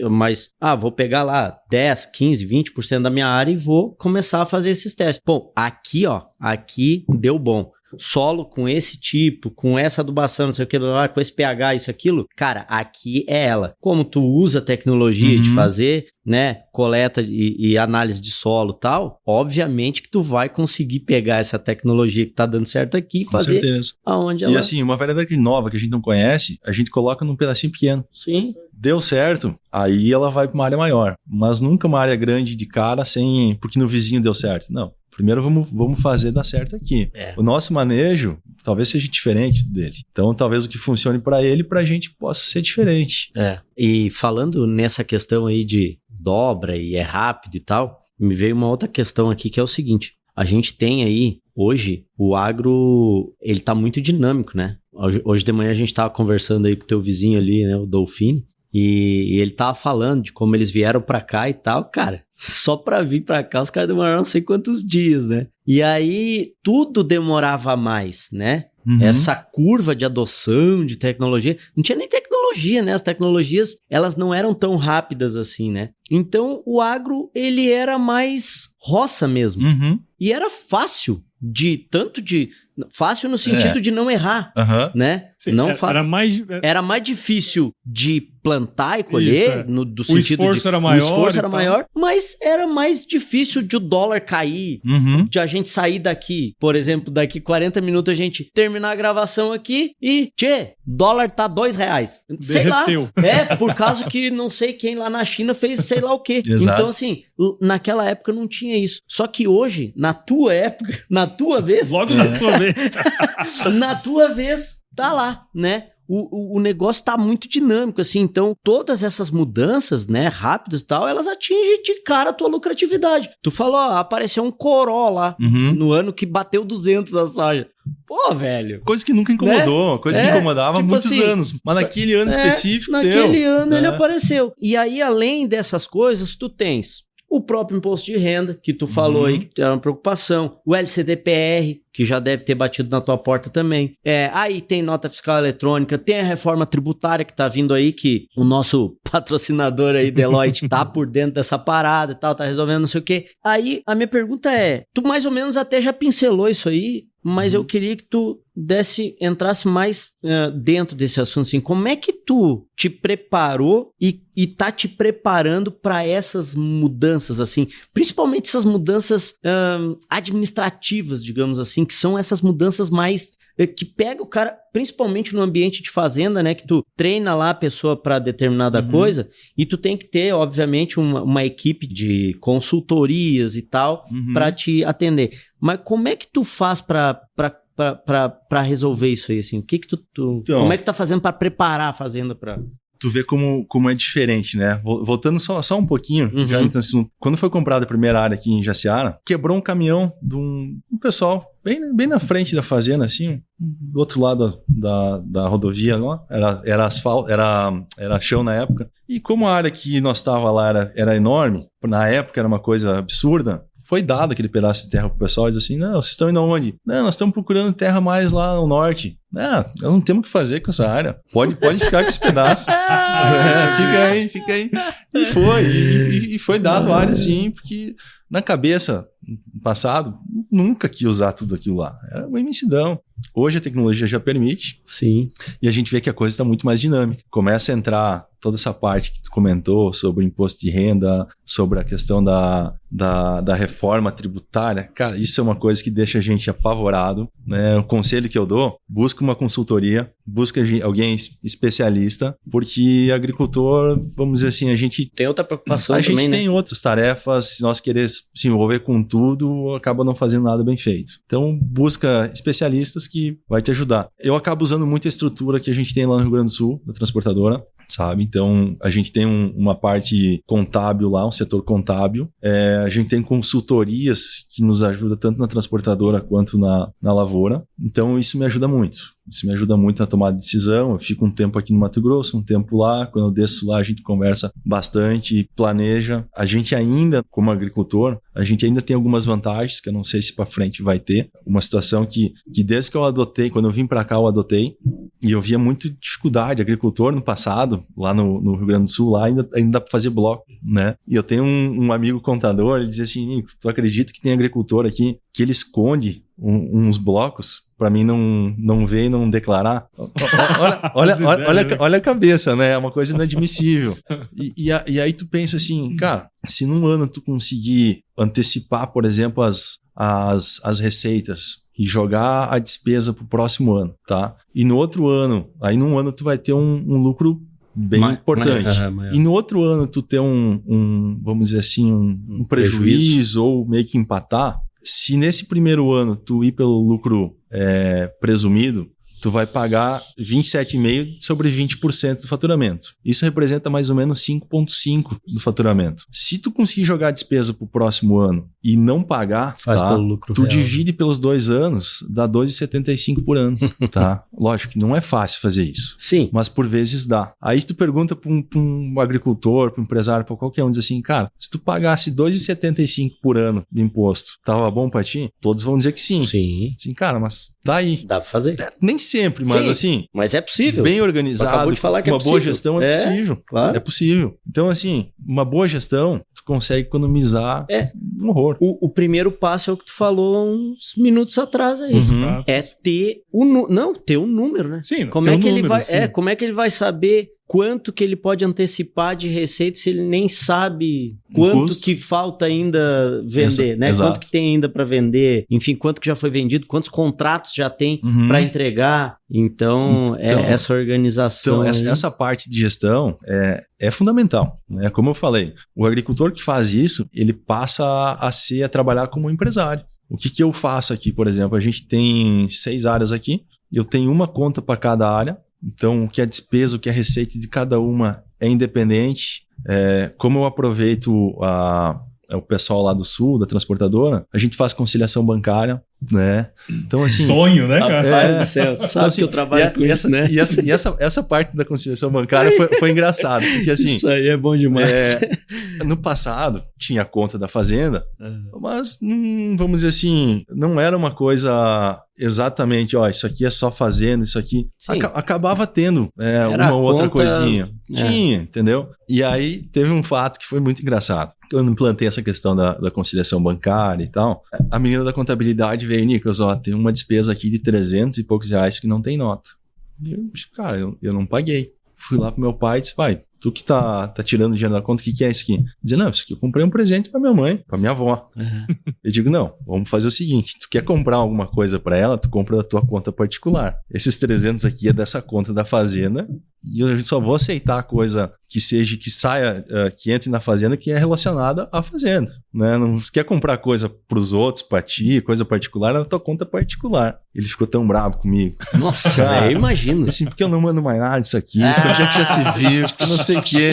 mas, vou pegar lá 10, 15, 20% da minha área e vou começar a fazer esses testes. Bom, aqui deu bom. solo com esse tipo, com essa adubação, não sei o que, com esse pH, isso, aquilo, cara, aqui é ela. Como tu usa a tecnologia de fazer, né, coleta e análise de solo e tal, obviamente que tu vai conseguir pegar essa tecnologia que tá dando certo aqui e fazer aonde ela... E assim, uma variedade nova que a gente não conhece, a gente coloca num pedacinho pequeno. Sim. Deu certo, aí ela vai para uma área maior. Mas nunca uma área grande de cara porque no vizinho deu certo. Não. Primeiro vamos fazer dar certo aqui. O nosso manejo talvez seja diferente dele. Então talvez o que funcione para ele, para a gente possa ser diferente. E falando nessa questão aí de dobra e é rápido e tal, me veio uma outra questão aqui que é o seguinte. A gente tem aí, hoje, o agro, ele tá muito dinâmico, né? Hoje de manhã a gente tava conversando aí com o teu vizinho ali, né, o Dolfini, e ele tava falando de como eles vieram pra cá e tal. Cara, só pra vir pra cá os caras demoraram não sei quantos dias, né? E aí tudo demorava mais, né? Essa curva de adoção de tecnologia, não tinha nem tecnologia, né? As tecnologias, elas não eram tão rápidas assim, né? Então o agro, ele era mais roça mesmo. E era fácil. Fácil no sentido de não errar, né? Sim, não era mais difícil de plantar e colher, do sentido de... O esforço era maior, mas era mais difícil de o dólar cair, de a gente sair daqui, por exemplo, daqui 40 minutos a gente terminar a gravação aqui e, dólar tá R$2. Sei lá. Por causa que não sei quem lá na China fez sei lá o quê. Então, assim, naquela época não tinha isso. Só que hoje, na tua época, na tua vez... Logo na sua vez. Na tua vez, tá lá, né? O negócio tá muito dinâmico, assim, então todas essas mudanças, né, rápidas e tal, elas atingem de cara a tua lucratividade. Tu falou, apareceu um Corolla no ano que bateu 200 a soja. Pô, velho. Coisa que nunca incomodou, né? Coisa que incomodava há muitos assim, anos. Mas naquele ano específico naquele ano ele apareceu. E aí, além dessas coisas, tu tens o próprio imposto de renda, que tu falou aí, que era uma preocupação. O LCDPR, que já deve ter batido na tua porta também. Aí tem nota fiscal eletrônica, tem a reforma tributária que tá vindo aí, que o nosso patrocinador aí, Deloitte, tá por dentro dessa parada e tal, tá resolvendo não sei o quê. Aí, a minha pergunta é, tu mais ou menos até já pincelou isso aí, mas eu queria que tu entrasse mais dentro desse assunto, assim, como é que tu te preparou e tá te preparando para essas mudanças, assim, principalmente essas mudanças administrativas, digamos assim, que são essas mudanças mais que pega o cara, principalmente no ambiente de fazenda, né, que tu treina lá a pessoa para determinada coisa, e tu tem que ter, obviamente, uma equipe de consultorias e tal para te atender. Mas como é que tu faz para resolver isso aí, assim? O que tu então, como é que tu tá fazendo para preparar a fazenda para... Tu vê como é diferente, né? Voltando só um pouquinho, já então, assim, quando foi comprada a primeira área aqui em Jaciara, quebrou um caminhão de um pessoal bem na frente da fazenda, assim, do outro lado da rodovia lá, era asfalto, era chão na época. E como a área que nós estava lá era enorme, na época era uma coisa absurda, foi dado aquele pedaço de terra pro pessoal e diz assim, não, vocês estão indo aonde? Não, nós estamos procurando terra mais lá no norte. Não, nós não temos o que fazer com essa área. Pode ficar com esse pedaço. Fica aí. E foi dado a área assim, porque na cabeça, no passado, nunca quis usar tudo aquilo lá. Era uma imensidão. Hoje a tecnologia já permite. Sim. E a gente vê que a coisa está muito mais dinâmica. Começa a entrar toda essa parte que tu comentou sobre o imposto de renda, sobre a questão da reforma tributária. Cara, isso é uma coisa que deixa a gente apavorado, né? O conselho que eu dou, busca uma consultoria, busca alguém especialista, porque agricultor, vamos dizer assim, a gente... Tem outra preocupação também, né? A gente tem outras tarefas, se nós queremos se envolver com tudo, acaba não fazendo nada bem feito. Então, busca especialistas que vai te ajudar. Eu acabo usando muito a estrutura que a gente tem lá no Rio Grande do Sul, da transportadora, sabe? Então, a gente tem uma parte contábil lá, um setor contábil. A gente tem consultorias que nos ajudam tanto na transportadora quanto na lavoura. Então, isso me ajuda muito. Isso me ajuda muito na tomada de decisão. Eu fico um tempo aqui no Mato Grosso, um tempo lá. Quando eu desço lá, a gente conversa bastante, planeja. A gente ainda, como agricultor, a gente ainda tem algumas vantagens que eu não sei se para frente vai ter. Uma situação que desde que eu adotei, quando eu vim para cá, eu adotei. E eu via muito dificuldade, agricultor no passado, lá no Rio Grande do Sul, lá ainda dá para fazer bloco, né? E eu tenho um amigo contador, ele dizia assim, Nico, tu acredita que tem agricultor aqui que ele esconde uns blocos para mim não ver e não declarar? Olha a cabeça, né? É uma coisa inadmissível. E aí tu pensa assim, cara, se num ano tu conseguir antecipar, por exemplo, as receitas e jogar a despesa pro próximo ano, tá? E no outro ano, aí num ano tu vai ter um lucro bem importante. E no outro ano tu ter vamos dizer assim, um prejuízo ou meio que empatar. Se nesse primeiro ano tu ir pelo lucro presumido, tu vai pagar 27,5% sobre 20% do faturamento. Isso representa mais ou menos 5,5% do faturamento. Se tu conseguir jogar a despesa pro próximo ano e não pagar, faz pelo lucro tu real. divide pelos 2 anos, dá 2,75 por ano, tá? Lógico que não é fácil fazer isso. Sim. Mas por vezes dá. Aí tu pergunta pra um agricultor, pra um empresário, pra qualquer um, diz assim, cara, se tu pagasse 2,75 por ano de imposto, tava bom pra ti? Todos vão dizer que sim. Sim. Sim, cara, mas dá aí. Dá pra fazer. Nem sempre, mas Sim, assim... Mas é possível. Bem organizado, Acabou de falar que uma é boa possível. gestão é possível. Claro. É possível. Então, assim, uma boa gestão, tu consegue economizar um horror. O primeiro passo é o que tu falou uns minutos atrás aí. Uhum. É ter ter um número, né? Sim, como é que ele vai, como é que ele vai saber quanto que ele pode antecipar de receita se ele nem sabe quanto que falta ainda vender, né? Exato. Quanto que tem ainda para vender, enfim, quanto que já foi vendido, quantos contratos já tem para entregar. Então, essa organização. Então, essa parte de gestão é fundamental, né? Como eu falei, o agricultor que faz isso, ele passa a trabalhar como um empresário. O que eu faço aqui, por exemplo? A gente tem 6 áreas aqui, eu tenho uma conta para cada área. Então, o que é despesa, o que é receita de cada uma é independente. Como eu aproveito o pessoal lá do Sul, da transportadora, a gente faz conciliação bancária, né? Então, assim... Sonho, né, cara? Rapaz do céu, tu sabe então, assim, que eu trabalho com isso, né? E essa parte da conciliação bancária foi engraçado, porque assim... Isso aí é bom demais. No passado, tinha a conta da fazenda, mas, vamos dizer assim, não era uma coisa exatamente, isso aqui é só fazenda, isso aqui... Acabava tendo uma outra coisinha. Tinha, entendeu? E aí, teve um fato que foi muito engraçado. Eu implantei essa questão da conciliação bancária e tal. A menina da contabilidade veio, Nicolas, tem uma despesa aqui de 300 e poucos reais que não tem nota. E eu, cara, eu não paguei. Fui lá pro meu pai e disse, pai, tu que tá tirando dinheiro da conta, o que é isso aqui? Dizia, não, isso aqui eu comprei um presente pra minha mãe, pra minha avó. Eu digo, não, vamos fazer o seguinte, tu quer comprar alguma coisa pra ela, tu compra da tua conta particular. Esses 300 aqui é dessa conta da fazenda e eu só vou aceitar a coisa que saia, que entre na fazenda, que é relacionada à fazenda, né? Não quer comprar coisa pros outros, pra ti, coisa particular, é na tua conta particular. Ele ficou tão bravo comigo. Nossa, cara, eu imagino. Assim, porque eu não mando mais nada disso aqui, porque a gente já se viu, porque não sei o quê.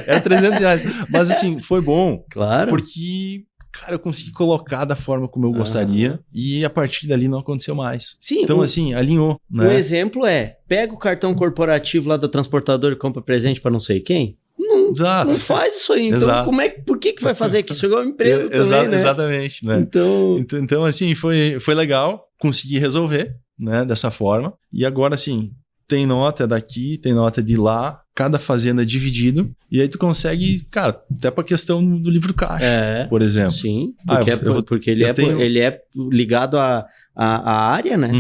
Era 300 reais. Mas assim, foi bom. Claro. Porque... cara, eu consegui colocar da forma como eu gostaria e a partir dali não aconteceu mais. Sim, então, assim, alinhou, né? O exemplo pega o cartão corporativo lá da transportadora e compra presente para não sei quem. Não faz isso aí. Então, por que vai fazer aqui? Isso é igual uma empresa também, né? Exatamente, né? Então, assim, foi legal conseguir resolver, né, dessa forma. E agora, assim, tem nota daqui, tem nota de lá, cada fazenda é dividido, e aí tu consegue, cara, até pra questão do livro caixa, por exemplo. Sim, porque ele é ligado à área, né?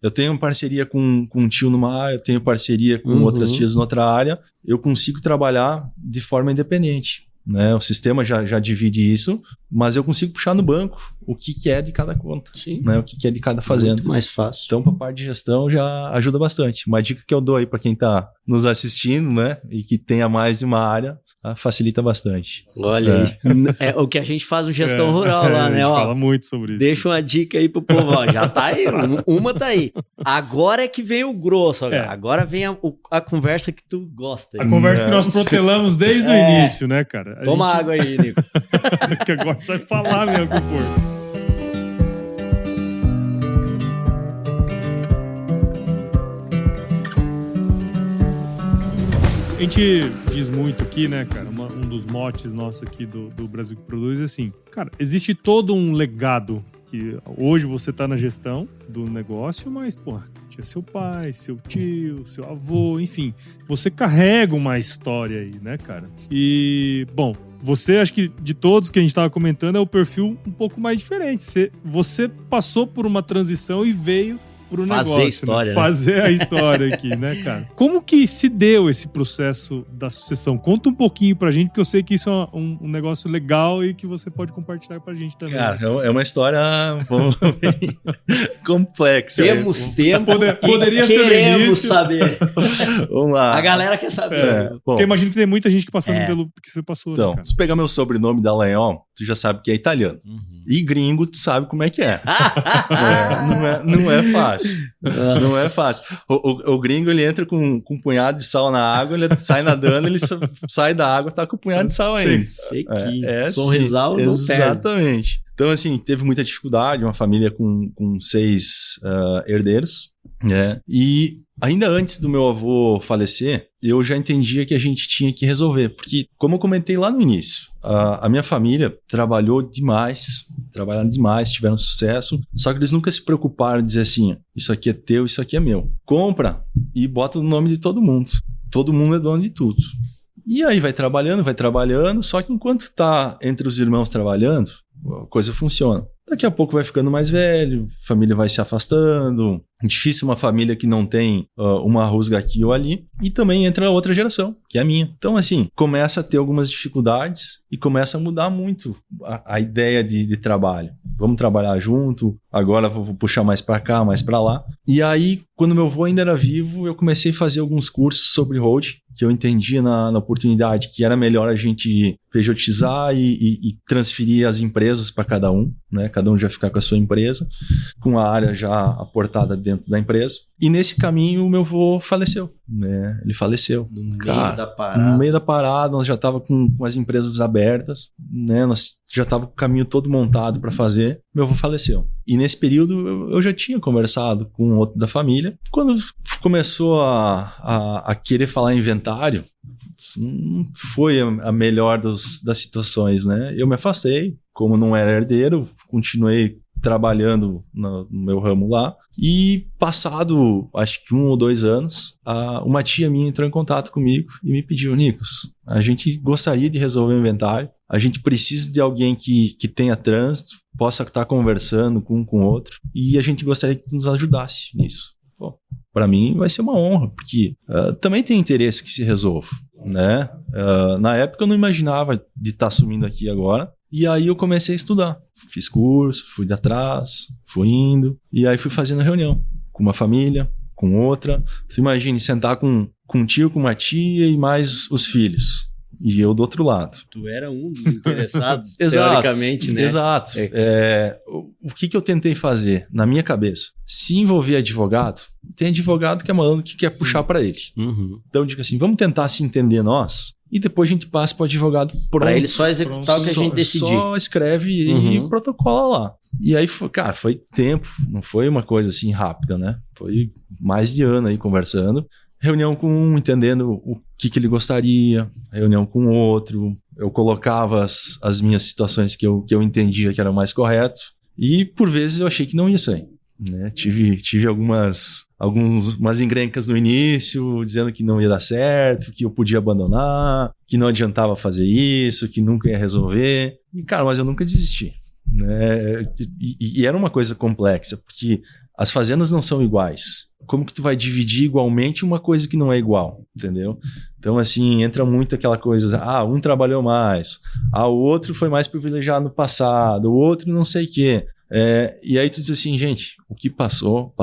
Eu tenho parceria com um tio numa área, eu tenho parceria com outras tias noutra área, eu consigo trabalhar de forma independente, né? O sistema já divide isso, mas eu consigo puxar no banco o que é de cada conta, né? O que é de cada fazenda. Muito mais fácil. Então, para a parte de gestão já ajuda bastante. Uma dica que eu dou aí para quem está nos assistindo, né? E que tenha mais de uma área, facilita bastante. Olha aí. É o que a gente faz no Gestão Rural lá, né? A gente fala muito sobre isso. Deixa uma dica aí pro povo. Já tá aí, uma tá aí. Agora é que vem o grosso. Agora vem a conversa que tu gosta. A conversa que nós protelamos desde o início, né, cara? Toma água aí, Nico. Que agora você vai falar mesmo que for. A gente diz muito aqui, né, cara, um dos motes nossos aqui do Brasil que Produz é assim, cara, existe todo um legado que hoje você tá na gestão do negócio, mas, porra, é seu pai, seu tio, seu avô, enfim. Você carrega uma história aí, né, cara? E, bom, você, acho que de todos que a gente estava comentando, é o perfil um pouco mais diferente. Você passou por uma transição e veio pro negócio. Fazer história, né? Fazer a história aqui, né, cara? Como que se deu esse processo da sucessão? Conta um pouquinho pra gente, porque eu sei que isso é um negócio legal e que você pode compartilhar pra gente também. Cara, é uma história bem complexa. Temos tempo poderia ser queremos saber. Vamos lá. A galera quer saber. Bom, porque imagino que tem muita gente passando pelo que você passou. então, né, cara? se pegar meu sobrenome Dallagnol, tu já sabe que é italiano. E gringo, tu sabe como é que é. Não é fácil. Não é fácil. O gringo, ele entra com um punhado de sal na água, ele sai nadando, ele sai da água, tá com o punhado de sal ainda. Sei que Sorrisal não exatamente. Então, assim, teve muita dificuldade, uma família com 6 herdeiros, né? E ainda antes do meu avô falecer, eu já entendia que a gente tinha que resolver. Porque, como eu comentei lá no início, a minha família trabalharam demais, tiveram sucesso, só que eles nunca se preocuparam em dizer assim, isso aqui é teu, isso aqui é meu. Compra e bota no nome de todo mundo. Todo mundo é dono de tudo. E aí vai trabalhando, só que enquanto tá entre os irmãos trabalhando, a coisa funciona. Daqui a pouco vai ficando mais velho, a família vai se afastando. Difícil uma família que não tem uma rusga aqui ou ali. E também entra outra geração, que é a minha. Então, assim, começa a ter algumas dificuldades e começa a mudar muito a ideia de trabalho. Vamos trabalhar junto, agora vou puxar mais para cá, mais para lá. E aí, quando meu avô ainda era vivo, eu comecei a fazer alguns cursos sobre hold, que eu entendia na oportunidade que era melhor a gente pejotizar e transferir as empresas para cada um, né? Cada um já ficar com a sua empresa, com a área já aportada dentro da empresa. E nesse caminho, o meu avô faleceu, né? Ele faleceu. No meio da parada. No meio da parada, nós já estávamos com as empresas abertas, né? Nós já estava com o caminho todo montado para fazer. Meu avô faleceu. E nesse período, eu já tinha conversado com outro da família. Quando começou a querer falar em inventário, não foi a melhor das situações, né? Eu me afastei, como não era herdeiro, continuei trabalhando no meu ramo lá. E passado, acho que 1 ou 2 anos, uma tia minha entrou em contato comigo e me pediu, Nicolas, a gente gostaria de resolver o inventário, a gente precisa de alguém que tenha trânsito, possa estar conversando com um com o outro, e a gente gostaria que tu nos ajudasse nisso. Para mim vai ser uma honra, porque também tem interesse que se resolva, né? Na época eu não imaginava de estar assumindo aqui agora, e aí eu comecei a estudar. Fiz curso, fui atrás, fui indo, e aí fui fazendo reunião com uma família, com outra. Você imagine sentar com um tio, com uma tia e mais os filhos. E eu do outro lado. Tu era um dos interessados, teoricamente, né? Exato. O que eu tentei fazer na minha cabeça? Se envolver advogado, tem advogado que é malandro que quer puxar para ele. Uhum. Então eu digo assim, vamos tentar se entender nós e depois a gente passa para o advogado pronto. Para ele só executar o que a gente decidir. Só escreve e protocola lá. E aí, foi tempo, não foi uma coisa assim rápida, né? Foi mais de ano aí conversando. Reunião com um, entendendo o que ele gostaria, reunião com o outro. Eu colocava as minhas situações que eu entendia que eram mais corretos. E por vezes eu achei que não ia sair, né? Tive algumas encrencas no início, dizendo que não ia dar certo, que eu podia abandonar, que não adiantava fazer isso, que nunca ia resolver. E, cara, mas eu nunca desisti, né? E era uma coisa complexa, porque as fazendas não são iguais. Como que tu vai dividir igualmente uma coisa que não é igual, entendeu? Então, assim, entra muito aquela coisa, um trabalhou mais, o outro foi mais privilegiado no passado, o outro não sei o quê. E aí tu diz assim, gente, o que passou,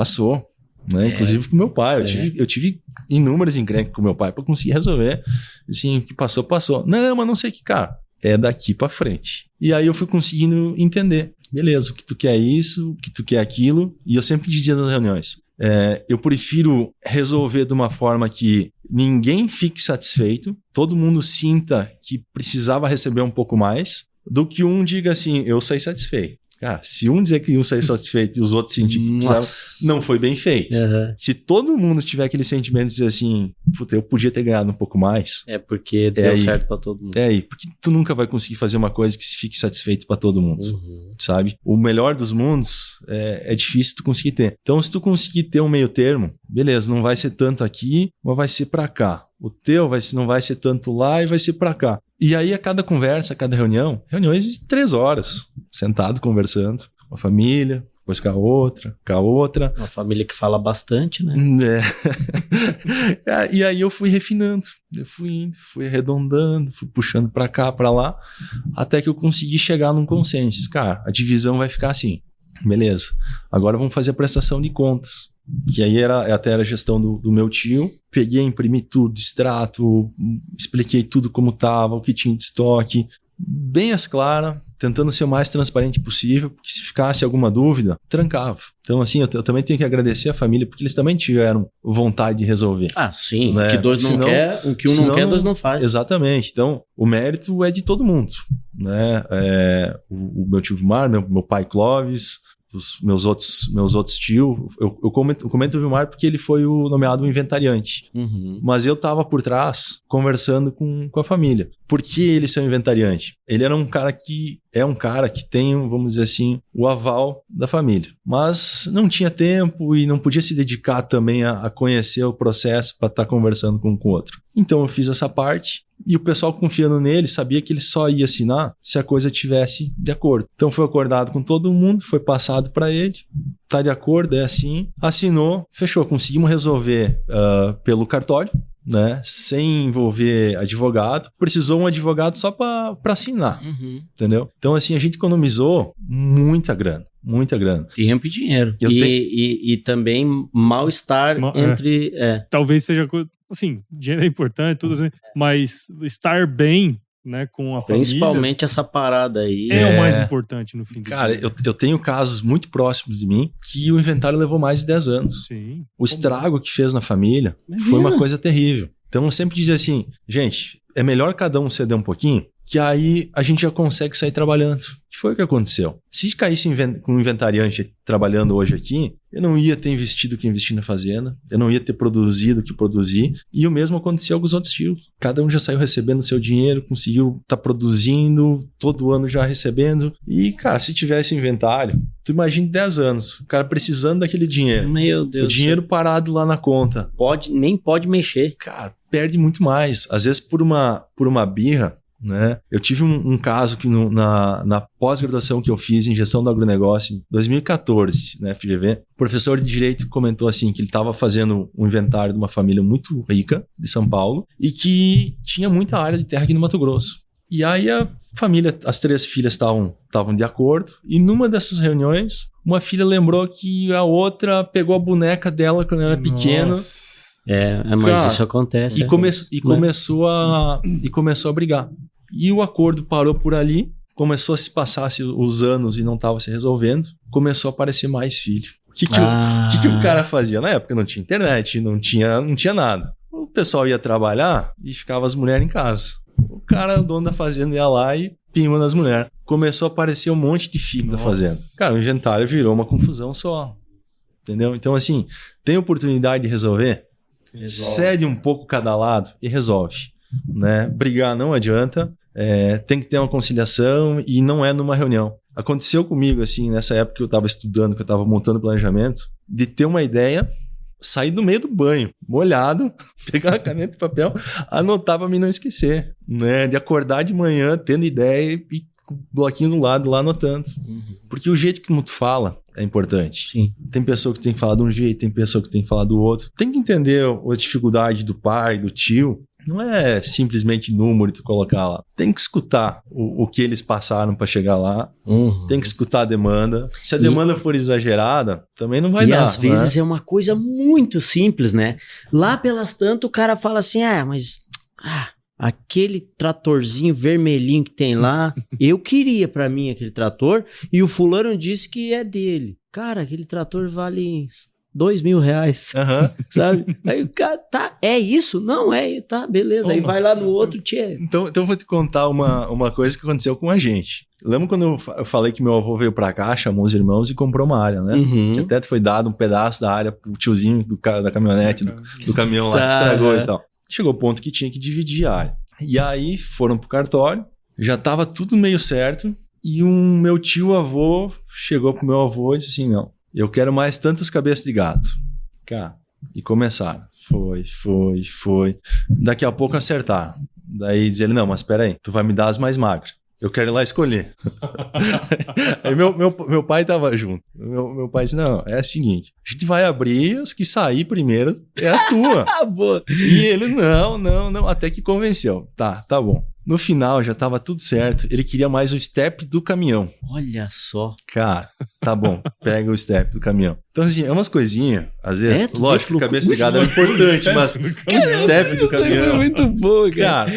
né? Inclusive com meu pai, eu tive inúmeras encrencas com meu pai para conseguir resolver. Assim, o que passou. Não, mas não sei o que, cara, é daqui para frente. E aí eu fui conseguindo entender, beleza, o que tu quer é isso, o que tu quer é aquilo, e eu sempre dizia nas reuniões, eu prefiro resolver de uma forma que ninguém fique satisfeito, todo mundo sinta que precisava receber um pouco mais, do que um diga assim, eu saí satisfeito. Cara, se um dizer que um saiu satisfeito e os outros sentir que precisava, não foi bem feito. Se todo mundo tiver aquele sentimento de dizer assim, puta, eu podia ter ganhado um pouco mais. É porque deu certo pra todo mundo. É aí, porque tu nunca vai conseguir fazer uma coisa que fique satisfeito pra todo mundo, sabe? O melhor dos mundos é difícil tu conseguir ter. Então, se tu conseguir ter um meio termo, beleza, não vai ser tanto aqui, mas vai ser pra cá. O teu não vai ser tanto lá e vai ser pra cá. E aí, a cada conversa, a cada reuniões de 3 horas, sentado conversando com a família, depois com a outra. Uma família que fala bastante, né? E aí eu fui refinando, eu fui indo, fui arredondando, fui puxando pra cá, pra lá, até que eu consegui chegar num consenso. Cara, a divisão vai ficar assim. Beleza, agora vamos fazer a prestação de contas. Que aí até era a gestão do meu tio. Peguei, imprimi tudo, extrato, expliquei tudo como estava, o que tinha de estoque, bem às claras, tentando ser o mais transparente possível, porque se ficasse alguma dúvida, trancava. Então, assim, eu também tenho que agradecer a família, porque eles também tiveram vontade de resolver. Ah, sim, né? o que dois não quer, o que um não quer, dois não faz. Exatamente. Então, o mérito é de todo mundo, né? O meu tio Vilmar, meu pai Clóvis, os meus outros tios, eu comento o Vilmar porque ele foi o nomeado inventariante. Mas eu tava por trás conversando com a família. Por que ele ser um inventariante? Ele era um cara que tem, vamos dizer assim, o aval da família. Mas não tinha tempo e não podia se dedicar também a conhecer o processo para estar conversando com o outro. Então eu fiz essa parte e o pessoal confiando nele sabia que ele só ia assinar se a coisa tivesse de acordo. Então foi acordado com todo mundo, foi passado para ele, tá de acordo, é assim, assinou, fechou, conseguimos resolver pelo cartório, né, sem envolver advogado. Precisou um advogado só para assinar, entendeu? Então assim, a gente economizou muita grana. Tempo e dinheiro. E também mal-estar entre... Talvez seja... Assim, dinheiro é importante, tudo assim, mas estar bem, né, com a família... Principalmente essa parada aí. É o mais importante no fim do dia. Cara, eu tenho casos muito próximos de mim que o inventário levou mais de 10 anos. Sim. O estrago que fez na família foi uma coisa terrível. Então eu sempre dizia assim, gente, é melhor cada um ceder um pouquinho, que aí a gente já consegue sair trabalhando. Que foi o que aconteceu. Se caísse com um inventariante trabalhando hoje aqui, eu não ia ter investido o que investi na fazenda, eu não ia ter produzido o que produzi, e o mesmo aconteceu com os outros tios. Cada um já saiu recebendo o seu dinheiro, conseguiu estar produzindo, todo ano já recebendo. E, cara, se tivesse inventário, tu imagina 10 anos, o cara precisando daquele dinheiro. Meu Deus. O dinheiro parado lá na conta. Nem pode mexer. Cara, perde muito mais. Às vezes por uma birra, né? Eu tive um caso que na pós-graduação que eu fiz em gestão do agronegócio em 2014, na FGV, o professor de direito comentou assim que ele estava fazendo um inventário de uma família muito rica de São Paulo e que tinha muita área de terra aqui no Mato Grosso. E aí a família, as 3 filhas estavam de acordo, e numa dessas reuniões, uma filha lembrou que a outra pegou a boneca dela quando era pequena. Mas cara, isso acontece. Começou a brigar. E o acordo parou por ali, começou a se passar os anos e não estava se resolvendo, começou a aparecer mais filho. O que o cara fazia? Na época não tinha internet, não tinha nada. O pessoal ia trabalhar e ficava as mulheres em casa. O cara, o dono da fazenda, ia lá e pimba nas mulheres. Começou a aparecer um monte de filho da fazenda. Cara, o inventário virou uma confusão só. Entendeu? Então, assim, tem oportunidade de resolver? Cede um pouco cada lado e resolve, né? Brigar não adianta, tem que ter uma conciliação e não é numa reunião. Aconteceu comigo, assim, nessa época que eu estava estudando, que eu estava montando planejamento, de ter uma ideia, sair do meio do banho, molhado, pegar uma caneta e papel, anotar para mim não esquecer, né? De acordar de manhã tendo ideia e com o bloquinho do lado lá anotando. Porque o jeito que tu fala é importante. Sim. Tem pessoa que tem que falar de um jeito, tem pessoa que tem que falar do outro. Tem que entender a dificuldade do pai, do tio. Não é simplesmente número tu colocar lá. Tem que escutar o que eles passaram para chegar lá. Tem que escutar a demanda. Se a demanda for exagerada, também não vai dar. E às vezes é uma coisa muito simples, né? Lá pelas tantas o cara fala assim, aquele tratorzinho vermelhinho que tem lá, eu queria pra mim aquele trator e o fulano disse que é dele. Cara, aquele trator vale R$2.000, sabe? Aí o cara, tá, é isso? Não, tá, beleza. Aí vai lá no outro, tchê. Então eu vou te contar uma coisa que aconteceu com a gente. Lembra quando eu falei que meu avô veio pra cá, chamou os irmãos e comprou uma área, né? Que até foi dado um pedaço da área pro tiozinho da caminhonete, do caminhão lá que estragou e tal. Chegou o ponto que tinha que dividir a área. E aí foram pro cartório, já tava tudo meio certo, e meu tio-avô chegou pro meu avô e disse assim, não, eu quero mais tantas cabeças de gato. Cara, e começaram. Foi. Daqui a pouco acertaram. Daí diz ele, não, mas peraí, tu vai me dar as mais magras. Eu quero ir lá escolher. Aí meu pai tava junto. Meu pai disse, não, é o seguinte, a gente vai abrir as que sair primeiro, é as tuas. Boa. E ele, não, até que convenceu. Tá bom. No final já tava tudo certo, ele queria mais o step do caminhão. Olha só. Cara, tá bom, pega o step do caminhão. Então assim, é umas coisinhas, às vezes, lógico que a cabeça de gado é importante, mas o step do caminhão... É muito bom, cara.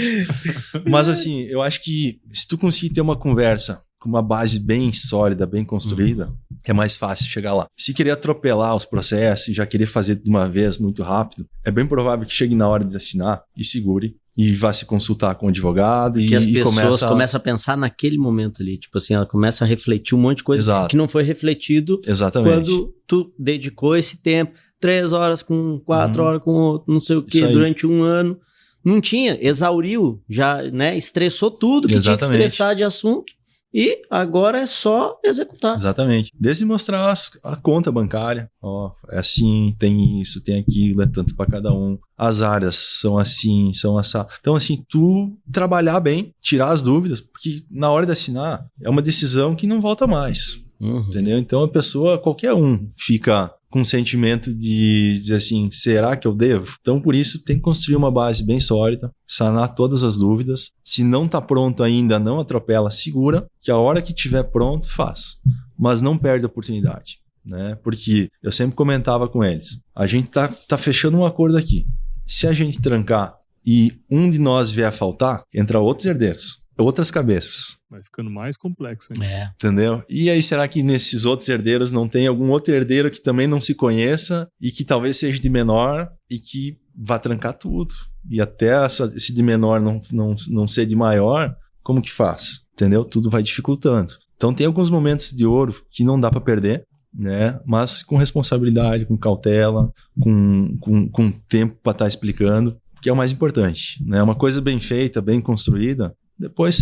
Mas assim, eu acho que se tu conseguir ter uma conversa com uma base bem sólida, bem construída, é mais fácil chegar lá. Se querer atropelar os processos e já querer fazer de uma vez muito rápido, é bem provável que chegue na hora de assinar e segure e vá se consultar com o advogado e as pessoas começam a pensar naquele momento ali, tipo assim, ela começa a refletir um monte de coisa que não foi refletido quando tu dedicou esse tempo, 3 horas com um, 4 horas com outro, não sei o que, durante um ano, não tinha, exauriu, já, né, estressou tudo que tinha que estressar de assunto. E agora é só executar. Exatamente. Desde mostrar a conta bancária. Ó, é assim, tem isso, tem aquilo, é tanto para cada um. As áreas são assim, são assado. Então, assim, tu trabalhar bem, tirar as dúvidas, porque na hora de assinar é uma decisão que não volta mais. Entendeu? Então, a pessoa, qualquer um, fica com um sentimento de dizer assim, será que eu devo? Então, por isso, tem que construir uma base bem sólida, sanar todas as dúvidas. Se não tá pronto ainda, não atropela, segura, que a hora que tiver pronto, faz. Mas não perde a oportunidade, né? Porque eu sempre comentava com eles, a gente tá fechando um acordo aqui. Se a gente trancar e um de nós vier a faltar, entra outros herdeiros, outras cabeças. Vai ficando mais complexo, hein? Entendeu? E aí, será que nesses outros herdeiros não tem algum outro herdeiro que também não se conheça e que talvez seja de menor e que vá trancar tudo? E até esse de menor não ser de maior, como que faz? Entendeu? Tudo vai dificultando. Então, tem alguns momentos de ouro que não dá para perder, né? Mas com responsabilidade, com cautela, com tempo para estar explicando, que é o mais importante, né? Uma coisa bem feita, bem construída, depois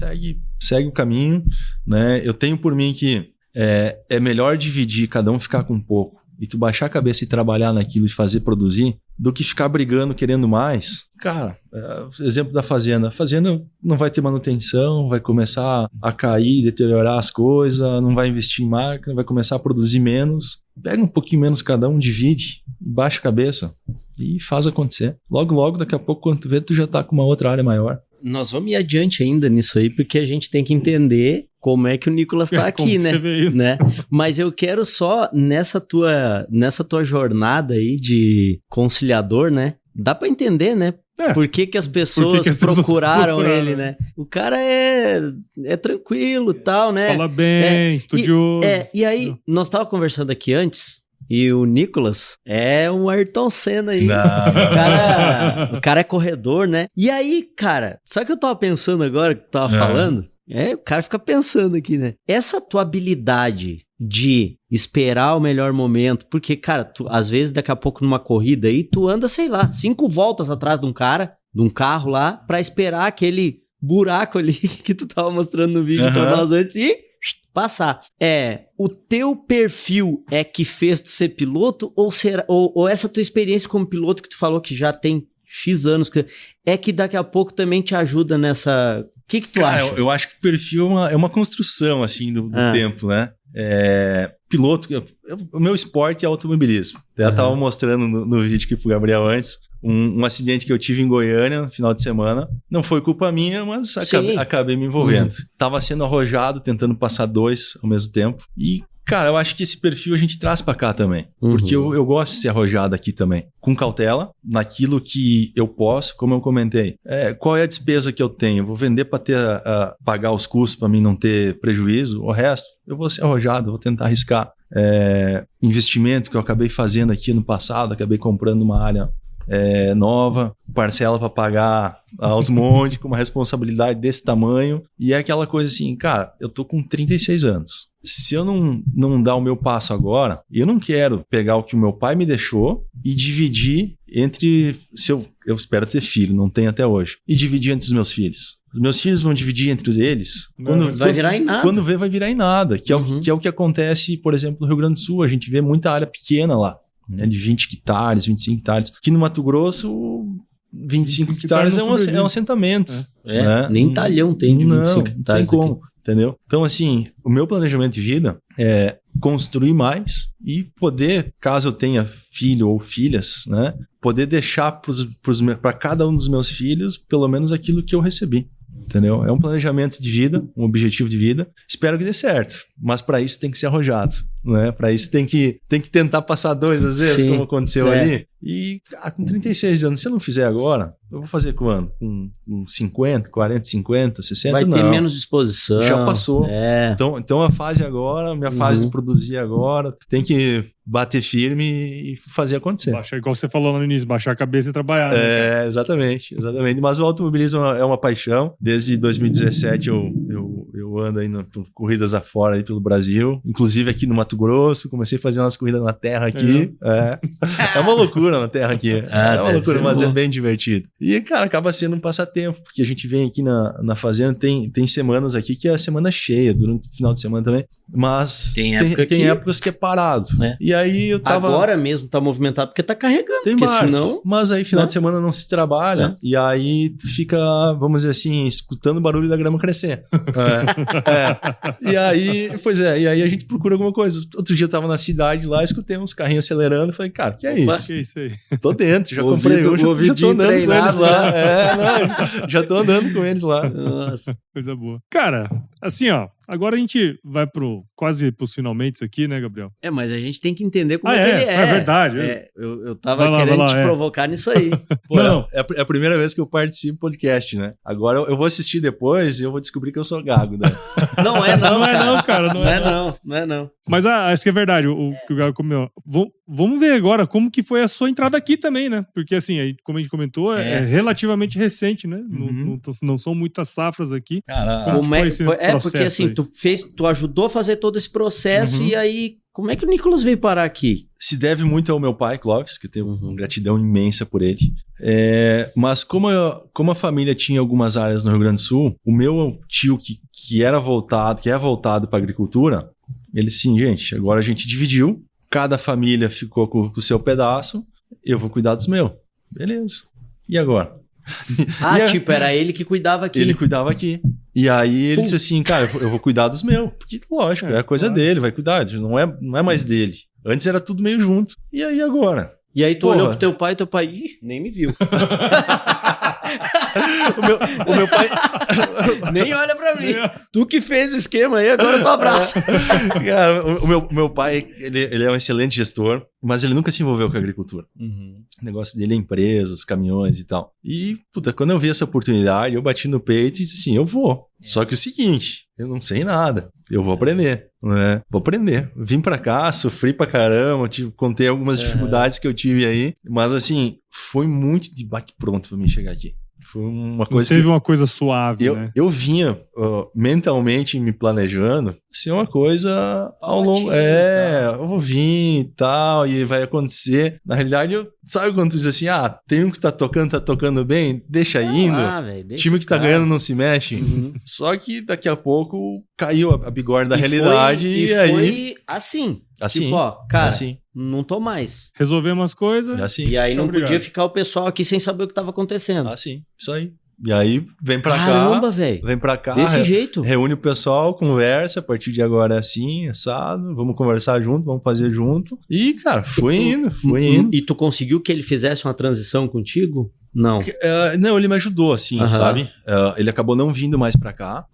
segue o caminho, né? Eu tenho por mim que é melhor dividir, cada um ficar com um pouco, e tu baixar a cabeça e trabalhar naquilo e fazer produzir, do que ficar brigando, querendo mais. Cara, exemplo da fazenda. A fazenda não vai ter manutenção, vai começar a cair, deteriorar as coisas, não vai investir em marca, vai começar a produzir menos. Pega um pouquinho menos cada um, divide, baixa a cabeça e faz acontecer. Logo, daqui a pouco, quando tu vê, tu já tá com uma outra área maior. Nós vamos ir adiante ainda nisso aí, porque a gente tem que entender como é que o Nicolas tá aqui, né? Mas eu quero só, nessa tua jornada aí de conciliador, né? Dá pra entender, né? Por que as pessoas procuraram ele, né? O cara é tranquilo e tal, né? Fala bem, estudioso. E aí, nós tava conversando aqui antes, e o Nicolas é um Ayrton Senna aí. O cara é corredor, né? E aí, cara, sabe o que eu tava pensando agora que tu tava falando? O cara fica pensando aqui, né? Essa tua habilidade de esperar o melhor momento, porque, cara, tu, às vezes, daqui a pouco numa corrida aí, tu anda, sei lá, 5 voltas atrás de um cara, de um carro lá, pra esperar aquele buraco ali que tu tava mostrando no vídeo pra nós antes e passar. O teu perfil é que fez tu ser piloto ou essa tua experiência como piloto que tu falou que já tem X anos, é que daqui a pouco também te ajuda nessa... O que tu acha? Eu acho que o perfil é uma construção, assim, do tempo, né? Piloto, o meu esporte é automobilismo. Eu tava mostrando no vídeo aqui pro Gabriel antes, um acidente que eu tive em Goiânia no final de semana. Não foi culpa minha, mas acabei me envolvendo. Tava sendo arrojado, tentando passar 2 ao mesmo tempo. E, Cara, eu acho que esse perfil a gente traz pra cá também. Porque eu gosto de ser arrojado aqui também. Com cautela, naquilo que eu posso, como eu comentei. Qual é a despesa que eu tenho? Eu vou vender pra pagar os custos, pra mim não ter prejuízo. O resto, eu vou ser arrojado, vou tentar arriscar. Investimento que eu acabei fazendo aqui no passado, acabei comprando uma área nova, parcela para pagar aos montes, com uma responsabilidade desse tamanho, e é aquela coisa assim, cara, eu tô com 36 anos. Se eu não dar o meu passo agora, eu não quero pegar o que o meu pai me deixou e dividir entre... Eu espero ter filho, não tenho até hoje. E dividir entre os meus filhos. Os meus filhos vão dividir entre eles. Vai virar em nada. Quando vê, vai virar em nada. Que é o que acontece, por exemplo, no Rio Grande do Sul. A gente vê muita área pequena lá. Né, de 20 hectares, 25 hectares. Aqui no Mato Grosso, 25 hectares é um assentamento. Né? Nem Talhão tem de 25 hectares. Não tem como, entendeu? Então, assim, o meu planejamento de vida é construir mais e poder, caso eu tenha filho ou filhas, né, poder deixar para cada um dos meus filhos pelo menos aquilo que eu recebi. Entendeu? É um planejamento de vida, um objetivo de vida. Espero que dê certo, mas para isso tem que ser arrojado, né? Para isso tem que tentar passar 2 às vezes, como aconteceu ali. E com 36 anos, se eu não fizer agora, eu vou fazer quando? Com 50, 40, 50, 60? Vai ter menos disposição. Já passou. Então a fase agora, minha fase de produzir agora, tem que bater firme e fazer acontecer. Baixar, igual você falou no início, baixar a cabeça e trabalhar. Né? Exatamente. Mas o automobilismo é uma paixão. Desde 2017 eu ando aí corridas afora aí pelo Brasil, inclusive aqui no Mato Grosso, comecei a fazer umas corridas na terra aqui. É uma loucura na terra aqui. É uma loucura, mas é bem divertido. E, cara, acaba sendo um passatempo, porque a gente vem aqui na fazenda, tem semanas aqui que é a semana cheia, durante o final de semana também, mas tem épocas que é parado. E aí eu tava... Agora mesmo tá movimentado porque tá carregando, tem porque barco, senão... Mas aí final de semana não se trabalha, e aí tu fica, vamos dizer assim, escutando o barulho da grama crescer. E aí, e aí a gente procura alguma coisa. Outro dia eu tava na cidade lá, escutei uns carrinhos acelerando, falei, cara, que é isso? Que é isso aí? Tô dentro, já comprei um, já tô andando com eles lá. Já tô andando com eles lá. Nossa, coisa boa. Cara, assim, ó, agora a gente vai quase pros finalmente aqui, né, Gabriel? Mas a gente tem que entender como é que ele é. É verdade. Eu tava querendo te provocar nisso aí. Pô, é a primeira vez que eu participo do podcast, né? Agora eu vou assistir depois e eu vou descobrir que eu sou gago, né? Não é não, cara. Não é não. Mas isso que é verdade, o que o Gago comeu. Vamos ver agora como que foi a sua entrada aqui também, né? Porque assim, aí, como a gente comentou, é relativamente recente, né? Não são muitas safras aqui. Caralho. Porque assim, tu ajudou a fazer todo esse processo e aí, como é que o Nicolas veio parar aqui? Se deve muito ao meu pai, Clóvis, que eu tenho uma gratidão imensa por ele. Mas como a família tinha algumas áreas no Rio Grande do Sul, o meu tio que é voltado para agricultura, ele sim, gente, agora a gente dividiu, cada família ficou com o seu pedaço, eu vou cuidar dos meus. Beleza. E agora? Era ele que cuidava aqui. Ele cuidava aqui. E aí ele disse assim, cara, eu vou cuidar dos meus. Porque, lógico, é a coisa dele, vai cuidar. Não é mais dele. Antes era tudo meio junto. E aí agora? E aí tu olhou pro teu pai, nem me viu. o meu pai... Nem olha pra mim. Tu que fez o esquema aí, agora tu abraça. Cara, o meu pai, ele é um excelente gestor, mas ele nunca se envolveu com a agricultura. O negócio dele é empresa, os caminhões e tal. E, quando eu vi essa oportunidade, eu bati no peito e disse assim, eu vou. Só que o seguinte, eu não sei nada. Eu vou aprender, né? Vou aprender. Vim pra cá, sofri pra caramba, contei algumas dificuldades que eu tive aí. Mas, assim, foi muito de bate-pronto pra mim chegar aqui. Foi uma coisa teve uma coisa suave, né? Eu vinha mentalmente me planejando ser uma coisa ao longo... eu vou vir e tal, e vai acontecer. Na realidade, sabe quando tu diz assim, tem um que tá tocando bem, deixa indo. Time que tá ganhando não se mexe. Só que daqui a pouco caiu a bigorna da realidade e aí... foi assim. Tipo, cara, não tô mais. Resolvemos as coisas. E aí não podia ficar o pessoal aqui sem saber o que tava acontecendo. Isso aí. E aí vem pra Caramba, velho. Vem pra cá. Desse jeito. Reúne o pessoal, conversa. A partir de agora é assim, assado. Vamos conversar junto, vamos fazer junto. E, cara, foi indo. E tu conseguiu que ele fizesse uma transição contigo? Não. Não, ele me ajudou, assim, sabe? Ele acabou não vindo mais pra cá,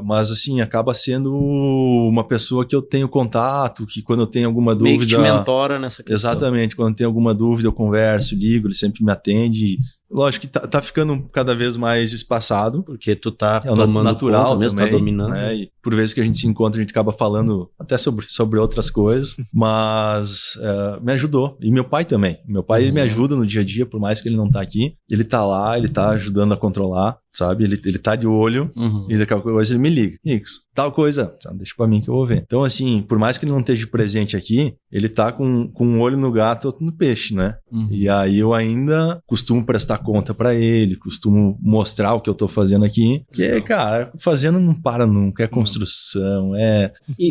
mas, assim, acaba sendo uma pessoa que eu tenho contato, que quando eu tenho alguma dúvida... Meio que te mentora nessa questão. Exatamente, quando eu tenho alguma dúvida eu converso, ligo, ele sempre me atende. Lógico que tá ficando cada vez mais espaçado. Porque tu tá tomando natural conta mesmo, também, tá dominando. né? E por vezes que a gente se encontra, a gente acaba falando até sobre outras coisas, mas me ajudou. E meu pai também. Meu pai ele me ajuda no dia a dia, por mais que ele não tá aqui. Ele tá lá, ele tá ajudando a controlar, sabe? Ele tá de olho e daqui a coisa ele me liga. Nix, tal coisa, deixa pra mim que eu vou ver. Então, assim, por mais que ele não esteja presente aqui, ele tá com um olho no gato e outro no peixe, né? E aí eu ainda costumo prestar conta pra ele, costumo mostrar o que eu tô fazendo aqui. Porque, cara, fazendo não para nunca, é construção,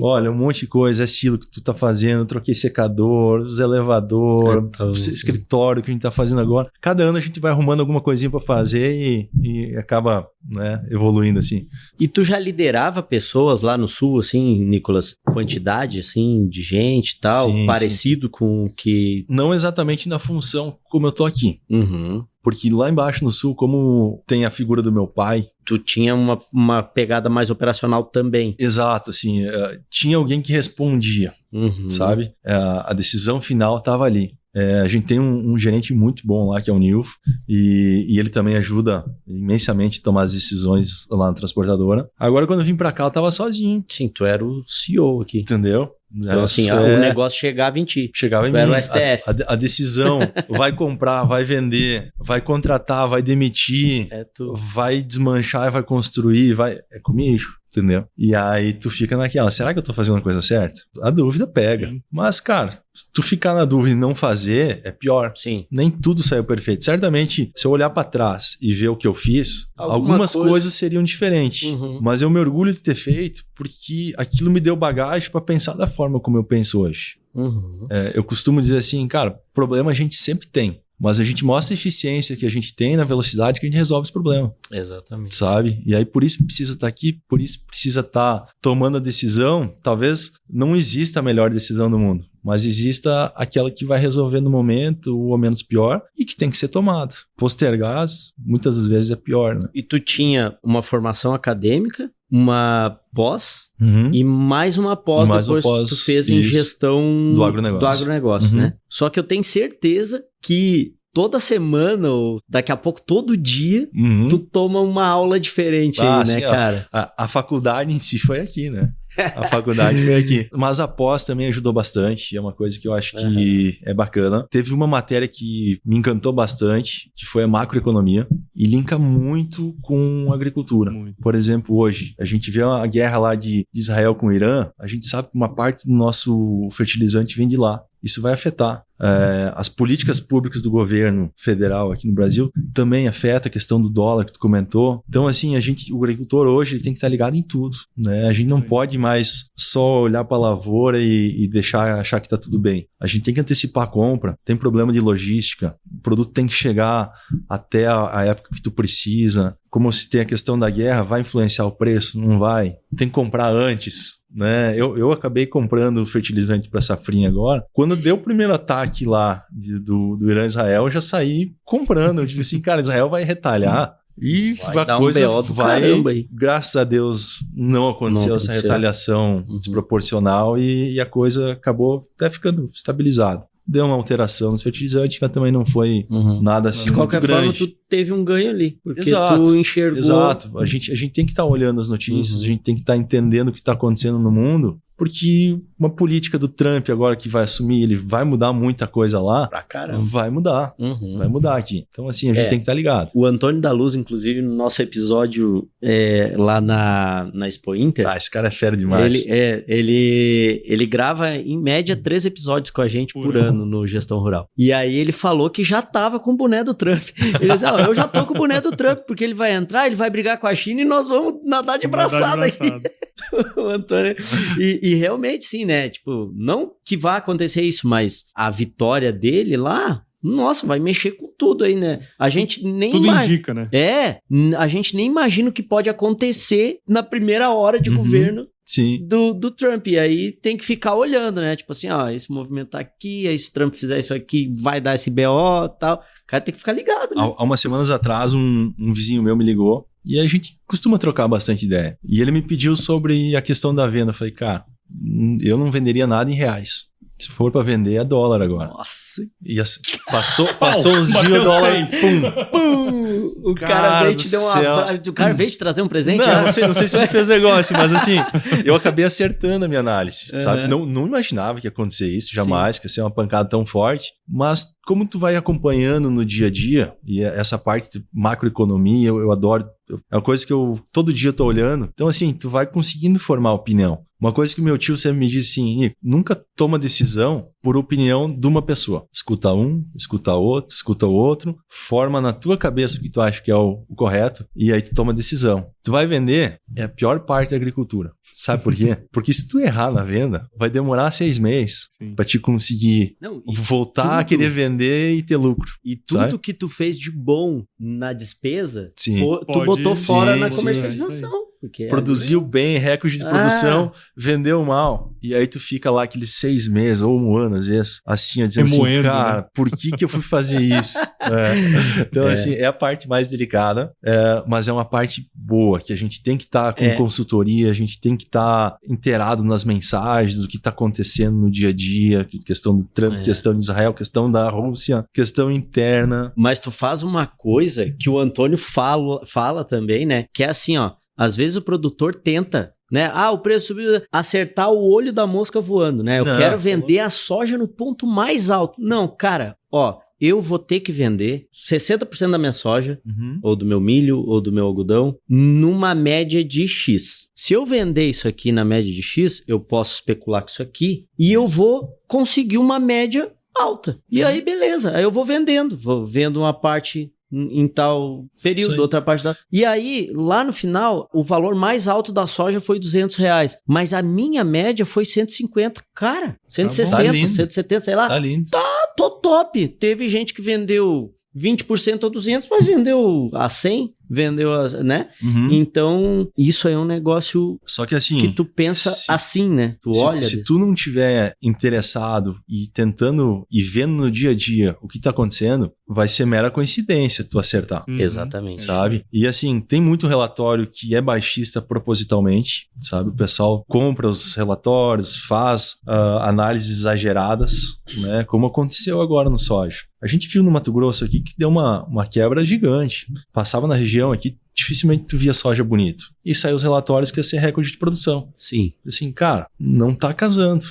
olha, um monte de coisa, é estilo que tu tá fazendo, troquei secador, os elevador, escritório que a gente tá fazendo agora. Cada ano a gente vai arrumando alguma coisinha pra fazer e acaba, né, evoluindo assim. E tu já liderava pessoas lá no Sul, assim, Nicolas? Quantidade, assim, de gente e tal, parecido com o que... Não exatamente na função como eu tô aqui. Porque lá embaixo no Sul, como tem a figura do meu pai... Tu tinha uma pegada mais operacional também. Exato, assim, tinha alguém que respondia, sabe? A decisão final tava ali. A gente tem um gerente muito bom lá, que é o Nilf, e ele também ajuda imensamente a tomar as decisões lá na transportadora. Agora, quando eu vim pra cá, eu tava sozinho. Sim, tu era o CEO aqui. Entendeu? Então, assim, o negócio chegava em ti. Chegava em mim. Era o STF. A decisão, vai comprar, vai vender, vai contratar, vai demitir, vai desmanchar, vai construir, é comigo, entendeu? E aí tu fica naquela, será que eu tô fazendo a coisa certa? A dúvida pega. Mas, cara, tu ficar na dúvida e não fazer é pior. Sim. Nem tudo saiu perfeito. Certamente, se eu olhar pra trás e ver o que eu fiz, algumas coisas seriam diferentes. Mas eu me orgulho de ter feito porque aquilo me deu bagagem pra pensar da forma como eu penso hoje. Eu costumo dizer assim, cara, problema a gente sempre tem. Mas a gente mostra a eficiência que a gente tem na velocidade que a gente resolve esse problema. Exatamente. Sabe? E aí por isso precisa estar aqui, por isso precisa estar tomando a decisão. Talvez não exista a melhor decisão do mundo, mas exista aquela que vai resolver no momento, ou menos pior, e que tem que ser tomada. Postergar, muitas das vezes é pior, né? E tu tinha uma formação acadêmica, uma pós e mais uma pós depois que tu fez em gestão do agronegócio, né? Só que eu tenho certeza que toda semana, ou daqui a pouco todo dia, tu toma uma aula diferente aí, né, sim, cara? A faculdade em si foi aqui, né? A faculdade foi aqui. Mas a pós também ajudou bastante. É uma coisa que eu acho que é bacana. Teve uma matéria que me encantou bastante, que foi a macroeconomia. E linka muito com a agricultura. Por exemplo, hoje, a gente vê a guerra lá de Israel com o Irã. A gente sabe que uma parte do nosso fertilizante vem de lá. Isso vai afetar. As políticas públicas do governo federal aqui no Brasil também afeta a questão do dólar que tu comentou. Então, assim, o agricultor hoje ele tem que estar ligado em tudo, né? A gente não pode mais só olhar para a lavoura e achar que está tudo bem. A gente tem que antecipar a compra. Tem problema de logística. O produto tem que chegar até a época que tu precisa. Como se tem a questão da guerra, vai influenciar o preço? Não vai. Tem que comprar antes, né? Eu acabei comprando fertilizante para safrinha agora. Quando deu o primeiro ataque lá do Irã e Israel, eu já saí comprando. Eu disse assim, cara, Israel vai retalhar e a coisa vai... Graças a Deus não aconteceu essa retaliação desproporcional e a coisa acabou até ficando estabilizada. Deu uma alteração nos fertilizantes, mas também não foi nada assim muito grande. De qualquer forma, tu teve um ganho ali, porque tu enxergou... Exato. A gente tem que estar olhando as notícias, a gente tem que estar entendendo o que está acontecendo no mundo, porque uma política do Trump agora que vai assumir, ele vai mudar muita coisa lá. Pra caramba. Vai mudar. Vai mudar aqui. Então, assim, a gente tem que estar ligado. O Antônio da Luz, inclusive, no nosso episódio lá na Expo Inter... esse cara é fera demais. Ele grava, em média, 3 episódios com a gente por ano no Gestão Rural. E aí ele falou que já tava com o boné do Trump. Ele disse, eu já tô com o boné do Trump, porque ele vai entrar, ele vai brigar com a China e nós vamos nadar de braçada aqui. O Antônio... E realmente, sim, né? Tipo, não que vá acontecer isso, mas a vitória dele lá, nossa, vai mexer com tudo aí, né? A gente nem... Tudo indica, né? A gente nem imagina o que pode acontecer na primeira hora de governo Sim. do Trump. E aí tem que ficar olhando, né? Tipo assim, ó, esse movimento tá aqui, aí se o Trump fizer isso aqui, vai dar esse BO e tal. O cara tem que ficar ligado, né? Há umas semanas atrás, um vizinho meu me ligou e a gente costuma trocar bastante ideia. E ele me pediu sobre a questão da venda. Eu falei, cara, eu não venderia nada em reais. Se for pra vender, é dólar agora. Nossa. E assim, passou uns dias o dólar, pum. O cara veio te deu um abraço. O cara veio te trazer um presente? Não sei se ele fez negócio, mas assim, eu acabei acertando a minha análise, sabe? Não imaginava que ia acontecer isso, jamais, que ia ser uma pancada tão forte. Mas como tu vai acompanhando no dia a dia, e essa parte de macroeconomia, eu adoro. É uma coisa que eu todo dia tô olhando. Então, assim, tu vai conseguindo formar opinião. Uma coisa que meu tio sempre me disse assim, Nico, nunca toma decisão por opinião de uma pessoa. Escuta um, escuta o outro, forma na tua cabeça o que tu acha que é o correto e aí tu toma decisão. Tu vai vender, é a pior parte da agricultura. Sabe por quê? Porque se tu errar na venda, vai demorar 6 meses pra te conseguir voltar a querer vender e ter lucro. E tudo que tu fez de bom na despesa, tu botou fora na comercialização. Porque produziu bem, recorde de produção, vendeu mal. E aí tu fica lá aqueles 6 meses ou um ano, às vezes, assim, dizendo assim, cara, né? Por que eu fui fazer isso? Então, assim, é a parte mais delicada, mas é uma parte boa, que a gente tem que estar com consultoria, a gente tem que estar inteirado nas mensagens, do que está acontecendo no dia a dia, questão do Trump, questão de Israel, questão da Rússia, questão interna. Mas tu faz uma coisa que o Antônio fala também, né? Que é assim, ó, às vezes o produtor tenta, né? O preço subiu, acertar o olho da mosca voando, né? Eu quero vender a soja no ponto mais alto. Não, cara, ó, eu vou ter que vender 60% da minha soja, ou do meu milho, ou do meu algodão, numa média de X. Se eu vender isso aqui na média de X, eu posso especular com isso aqui e eu vou conseguir uma média alta. E aí, beleza, aí eu vou vendo uma parte em tal período, outra parte da... E aí, lá no final, o valor mais alto da soja foi R$200, mas a minha média foi 150. Cara, 160, 170, sei lá. Tá lindo. Tô top. Teve gente que vendeu 20% a 200, mas vendeu a 100, vendeu a, né? Então, isso aí é um negócio só que, assim, que tu pensa assim, né? Tu olha... Se tu não tiver interessado e tentando e vendo no dia a dia o que tá acontecendo, vai ser mera coincidência tu acertar. Exatamente. Sabe? E assim, tem muito relatório que é baixista propositalmente, sabe? O pessoal compra os relatórios, faz análises exageradas, né? Como aconteceu agora no soja. A gente viu no Mato Grosso aqui que deu uma quebra gigante. Passava na região aqui, dificilmente tu via soja bonito. E saiu os relatórios que ia ser recorde de produção. Sim. Assim, cara, não tá casando.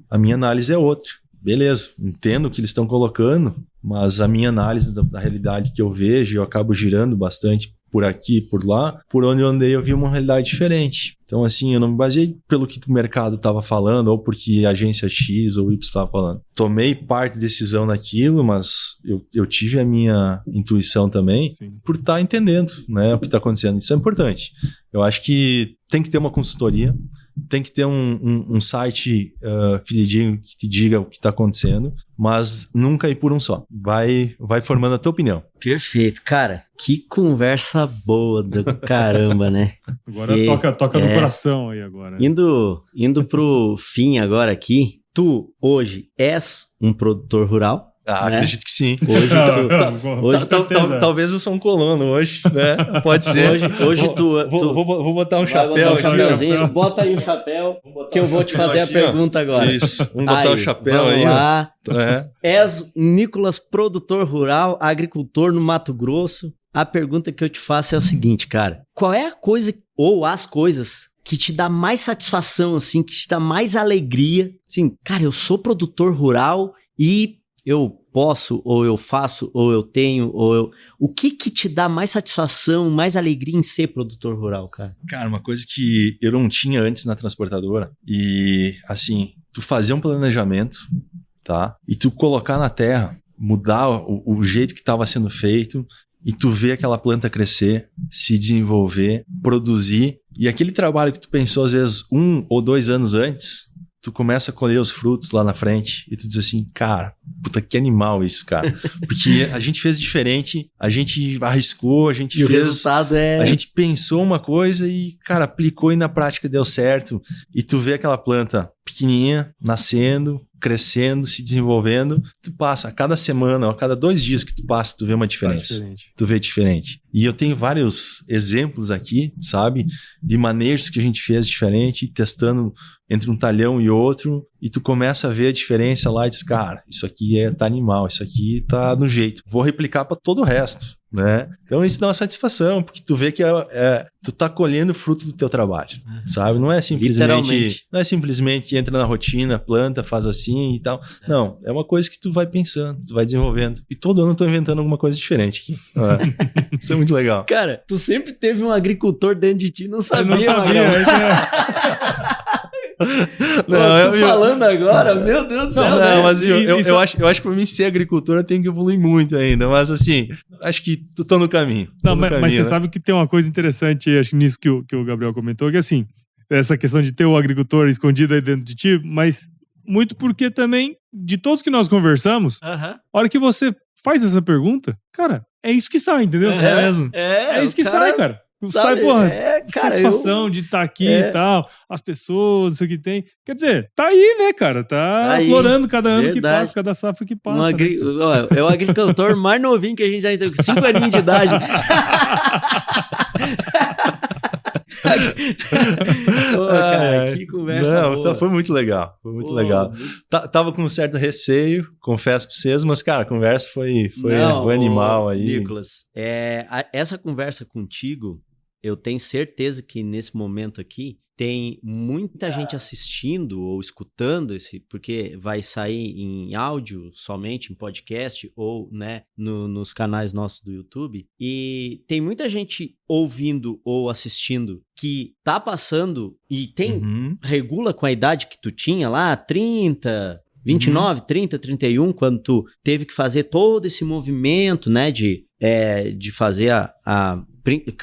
A minha análise é outra. Beleza, entendo o que eles estão colocando, mas a minha análise da realidade que eu vejo, eu acabo girando bastante por aqui, por lá, por onde eu andei eu vi uma realidade diferente. Então, assim, eu não me baseei pelo que o mercado estava falando ou porque a agência X ou Y estava falando. Tomei parte de decisão naquilo, mas eu tive a minha intuição também por estar entendendo, né, o que está acontecendo. Isso é importante. Eu acho que tem que ter uma consultoria, tem que ter um site fidedigno que te diga o que está acontecendo, mas nunca ir por um só. Vai formando a tua opinião. Perfeito. Cara, que conversa boa do caramba, né? Agora toca no coração aí agora. Indo pro fim agora aqui, tu hoje és um produtor rural? Né? Acredito que sim. Hoje talvez eu sou um colono hoje, né? Pode ser. Hoje vou botar um chapéu aqui. Bota aí o chapéu, que eu vou te fazer a pergunta agora. Isso, vamos botar o chapéu aí. Lá. És Nicolas, produtor rural, agricultor no Mato Grosso. A pergunta que eu te faço é a seguinte, cara. Qual é a coisa, ou as coisas, que te dá mais satisfação, assim, que te dá mais alegria? Assim, cara, eu sou produtor rural e eu posso, ou eu faço, ou eu tenho, ou eu... O que te dá mais satisfação, mais alegria em ser produtor rural, cara? Cara, uma coisa que eu não tinha antes na transportadora e, assim, tu fazer um planejamento, tá? E tu colocar na terra, mudar o jeito que estava sendo feito e tu ver aquela planta crescer, se desenvolver, produzir e aquele trabalho que tu pensou às vezes 1 ou 2 anos antes, tu começa a colher os frutos lá na frente e tu diz assim, cara, puta, que animal isso, cara. Porque a gente fez diferente, a gente arriscou, a gente E fez... o resultado é... A gente pensou uma coisa e, cara, aplicou e na prática deu certo. E tu vê aquela planta pequenininha, nascendo, crescendo, se desenvolvendo. Tu passa a cada semana, ou a cada 2 dias que tu passa, tu vê uma diferença. Tu vê diferente. E eu tenho vários exemplos aqui, sabe? De manejos que a gente fez diferente, testando entre um talhão e outro. E tu começa a ver a diferença lá e diz, cara, isso aqui tá animal, isso aqui tá do jeito. Vou replicar para todo o resto, né? Então isso dá uma satisfação, porque tu vê que tu tá colhendo o fruto do teu trabalho, sabe? Não é simplesmente entra na rotina, planta, faz assim e tal. Não, é uma coisa que tu vai pensando, tu vai desenvolvendo. E todo ano eu tô inventando alguma coisa diferente aqui. Isso é muito legal. Cara, tu sempre teve um agricultor dentro de ti, não sabia, Não, tô falando agora, meu Deus do céu. Não, mas eu acho que pra mim ser agricultor eu tenho que evoluir muito ainda, mas assim, acho que tô no caminho. Mas você sabe que tem uma coisa interessante, acho que nisso que o Gabriel comentou, que assim, essa questão de ter o agricultor escondido aí dentro de ti, mas muito porque também, de todos que nós conversamos, a hora que você faz essa pergunta, cara, é isso que sai, entendeu? É mesmo. É isso que sai, cara. Sai, porra, satisfação de estar aqui e tal, as pessoas, isso que tem. Quer dizer, tá aí, né, cara? Tá aflorando cada ano que passa, cada safra que passa. É o agricultor mais novinho que a gente já tem, com 5 aninhos de idade. Pô, cara, que conversa boa. Foi muito legal. Foi muito legal. Tava com um certo receio, confesso pra vocês, mas, cara, a conversa foi animal aí. Nicolas, essa conversa contigo, eu tenho certeza que nesse momento aqui tem muita gente assistindo ou escutando porque vai sair em áudio somente, em podcast ou, né, nos canais nossos do YouTube. E tem muita gente ouvindo ou assistindo que tá passando e regula com a idade que tu tinha lá, 30... 29, 30, 31, quando tu teve que fazer todo esse movimento, né, de fazer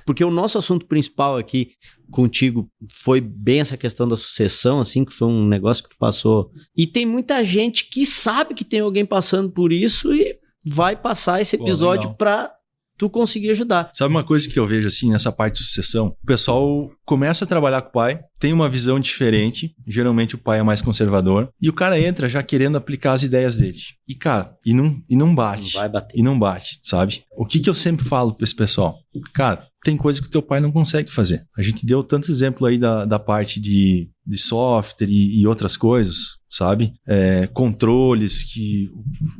porque o nosso assunto principal aqui contigo foi bem essa questão da sucessão, assim, que foi um negócio que tu passou. E tem muita gente que sabe que tem alguém passando por isso e vai passar esse episódio pra tu conseguir ajudar. Sabe uma coisa que eu vejo, assim, nessa parte de sucessão? O pessoal começa a trabalhar com o pai, tem uma visão diferente, geralmente o pai é mais conservador, e o cara entra já querendo aplicar as ideias dele. E, cara, e não bate. Não vai bater. E não bate, sabe? O que eu sempre falo pra esse pessoal? Cara, tem coisa que o teu pai não consegue fazer. A gente deu tanto exemplo aí da parte de software e outras coisas, sabe? Controles que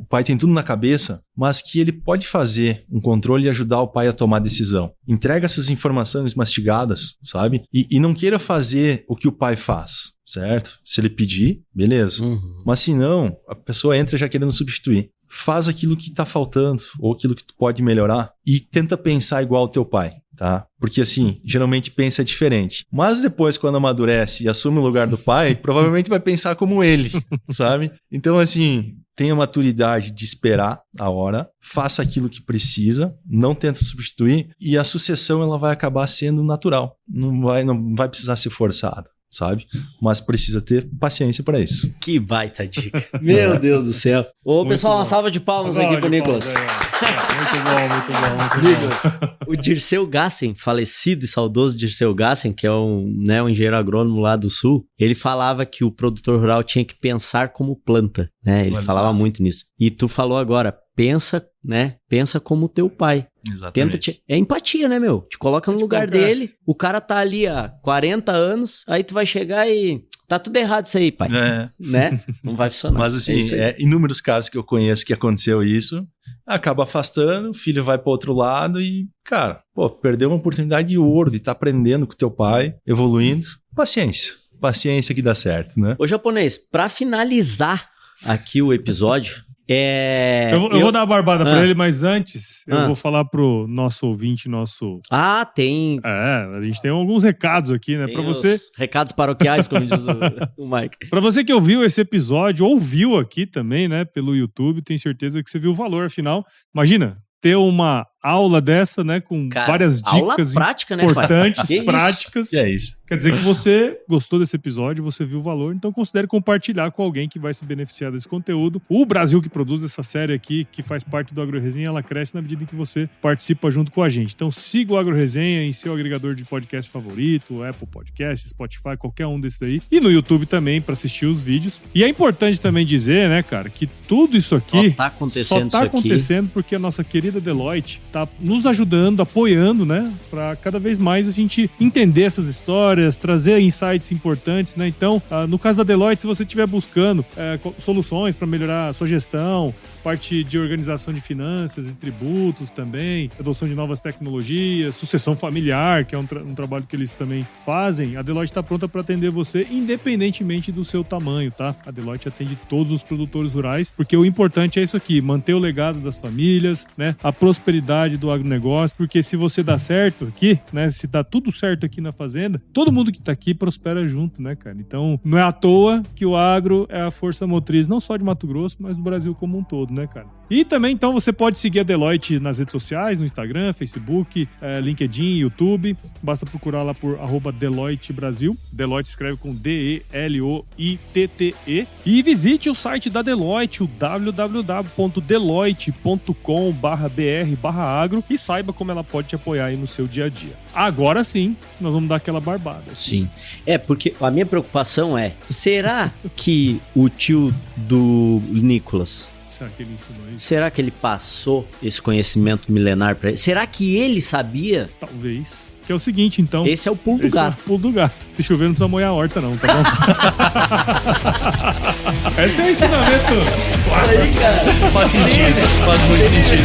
o pai tem tudo na cabeça, mas que ele pode fazer um controle e ajudar o pai a tomar decisão. Entrega essas informações mastigadas, sabe? E não queira fazer o que o pai faz, certo? Se ele pedir, beleza. Mas se não, a pessoa entra já querendo substituir. Faz aquilo que tá faltando ou aquilo que tu pode melhorar e tenta pensar igual ao teu pai, tá? Porque assim, geralmente pensa diferente. Mas depois, quando amadurece e assume o lugar do pai, provavelmente vai pensar como ele, sabe? Então, assim, tenha maturidade de esperar a hora, faça aquilo que precisa, não tenta substituir e a sucessão ela vai acabar sendo natural. Não vai precisar ser forçada, sabe? Mas precisa ter paciência para isso. Que baita dica. Meu Deus do céu. Ô, pessoal, uma salva de palmas aqui pro Nicolas. Muito bom. Nicolas, o Dirceu Gassen, falecido e saudoso Dirceu Gassen, que é um engenheiro agrônomo lá do Sul, ele falava que o produtor rural tinha que pensar como planta, né? Ele falava muito nisso. E tu falou agora, pensa como teu pai. Exatamente. É empatia, né, meu? Te coloca no lugar dele, o cara tá ali há 40 anos, aí tu vai chegar e... Tá tudo errado isso aí, pai. Né? Não vai funcionar. Mas assim, inúmeros casos que eu conheço que aconteceu isso, acaba afastando, o filho vai para outro lado e, cara, perdeu uma oportunidade de ouro de estar aprendendo com teu pai, evoluindo. Paciência que dá certo, né? Ô, japonês, pra finalizar aqui o episódio... Eu vou dar a barbada pra ele, mas antes eu vou falar pro nosso ouvinte, tem... a gente tem alguns recados aqui, né? Pra você... Recados paroquiais, como diz o Mike. Pra você que ouviu esse episódio, ouviu aqui também, né? Pelo YouTube, tenho certeza que você viu o valor, afinal. Imagina, ter uma aula dessa, né? Com várias dicas prática, importantes, né, práticas. Que é isso. Quer dizer que você gostou desse episódio, você viu o valor, então considere compartilhar com alguém que vai se beneficiar desse conteúdo. O Brasil que produz essa série aqui, que faz parte do Agro Resenha, ela cresce na medida em que você participa junto com a gente. Então siga o Agro Resenha em seu agregador de podcast favorito, Apple Podcast, Spotify, qualquer um desses aí. E no YouTube também, para assistir os vídeos. E é importante também dizer, né, cara, que tudo isso aqui só tá acontecendo porque a nossa querida Deloitte tá nos ajudando, apoiando, né, para cada vez mais a gente entender essas histórias, trazer insights importantes, né? Então, no caso da Deloitte, se você estiver buscando soluções para melhorar a sua gestão, parte de organização de finanças e tributos também, adoção de novas tecnologias, sucessão familiar, que é um trabalho que eles também fazem, a Deloitte está pronta para atender você independentemente do seu tamanho, tá? A Deloitte atende todos os produtores rurais, porque o importante é isso aqui, manter o legado das famílias, né? A prosperidade do agronegócio, porque se você dá certo aqui, né? Se dá tudo certo aqui na fazenda, todo mundo que tá aqui prospera junto, né, cara? Então, não é à toa que o agro é a força motriz, não só de Mato Grosso, mas do Brasil como um todo, né, cara? E também, então, você pode seguir a Deloitte nas redes sociais, no Instagram, Facebook, LinkedIn, YouTube. Basta procurar lá por @Deloitte Brasil. Deloitte escreve com DELOITTE. E visite o site da Deloitte, o www.deloitte.com/br/agro e saiba como ela pode te apoiar aí no seu dia a dia. Agora sim, nós vamos dar aquela barbada. Sim. Porque a minha preocupação é, será que o tio do Nicolas, será que ele ensinou isso? Será que ele passou esse conhecimento milenar pra ele? Será que ele sabia? Talvez. Que é o seguinte, então. Esse é o pulo do gato. É o pulo do gato. Se chover, não precisa molhar a horta, não, tá bom? Esse é o ensinamento. Isso aí, cara. Faz sentido. Faz muito sentido.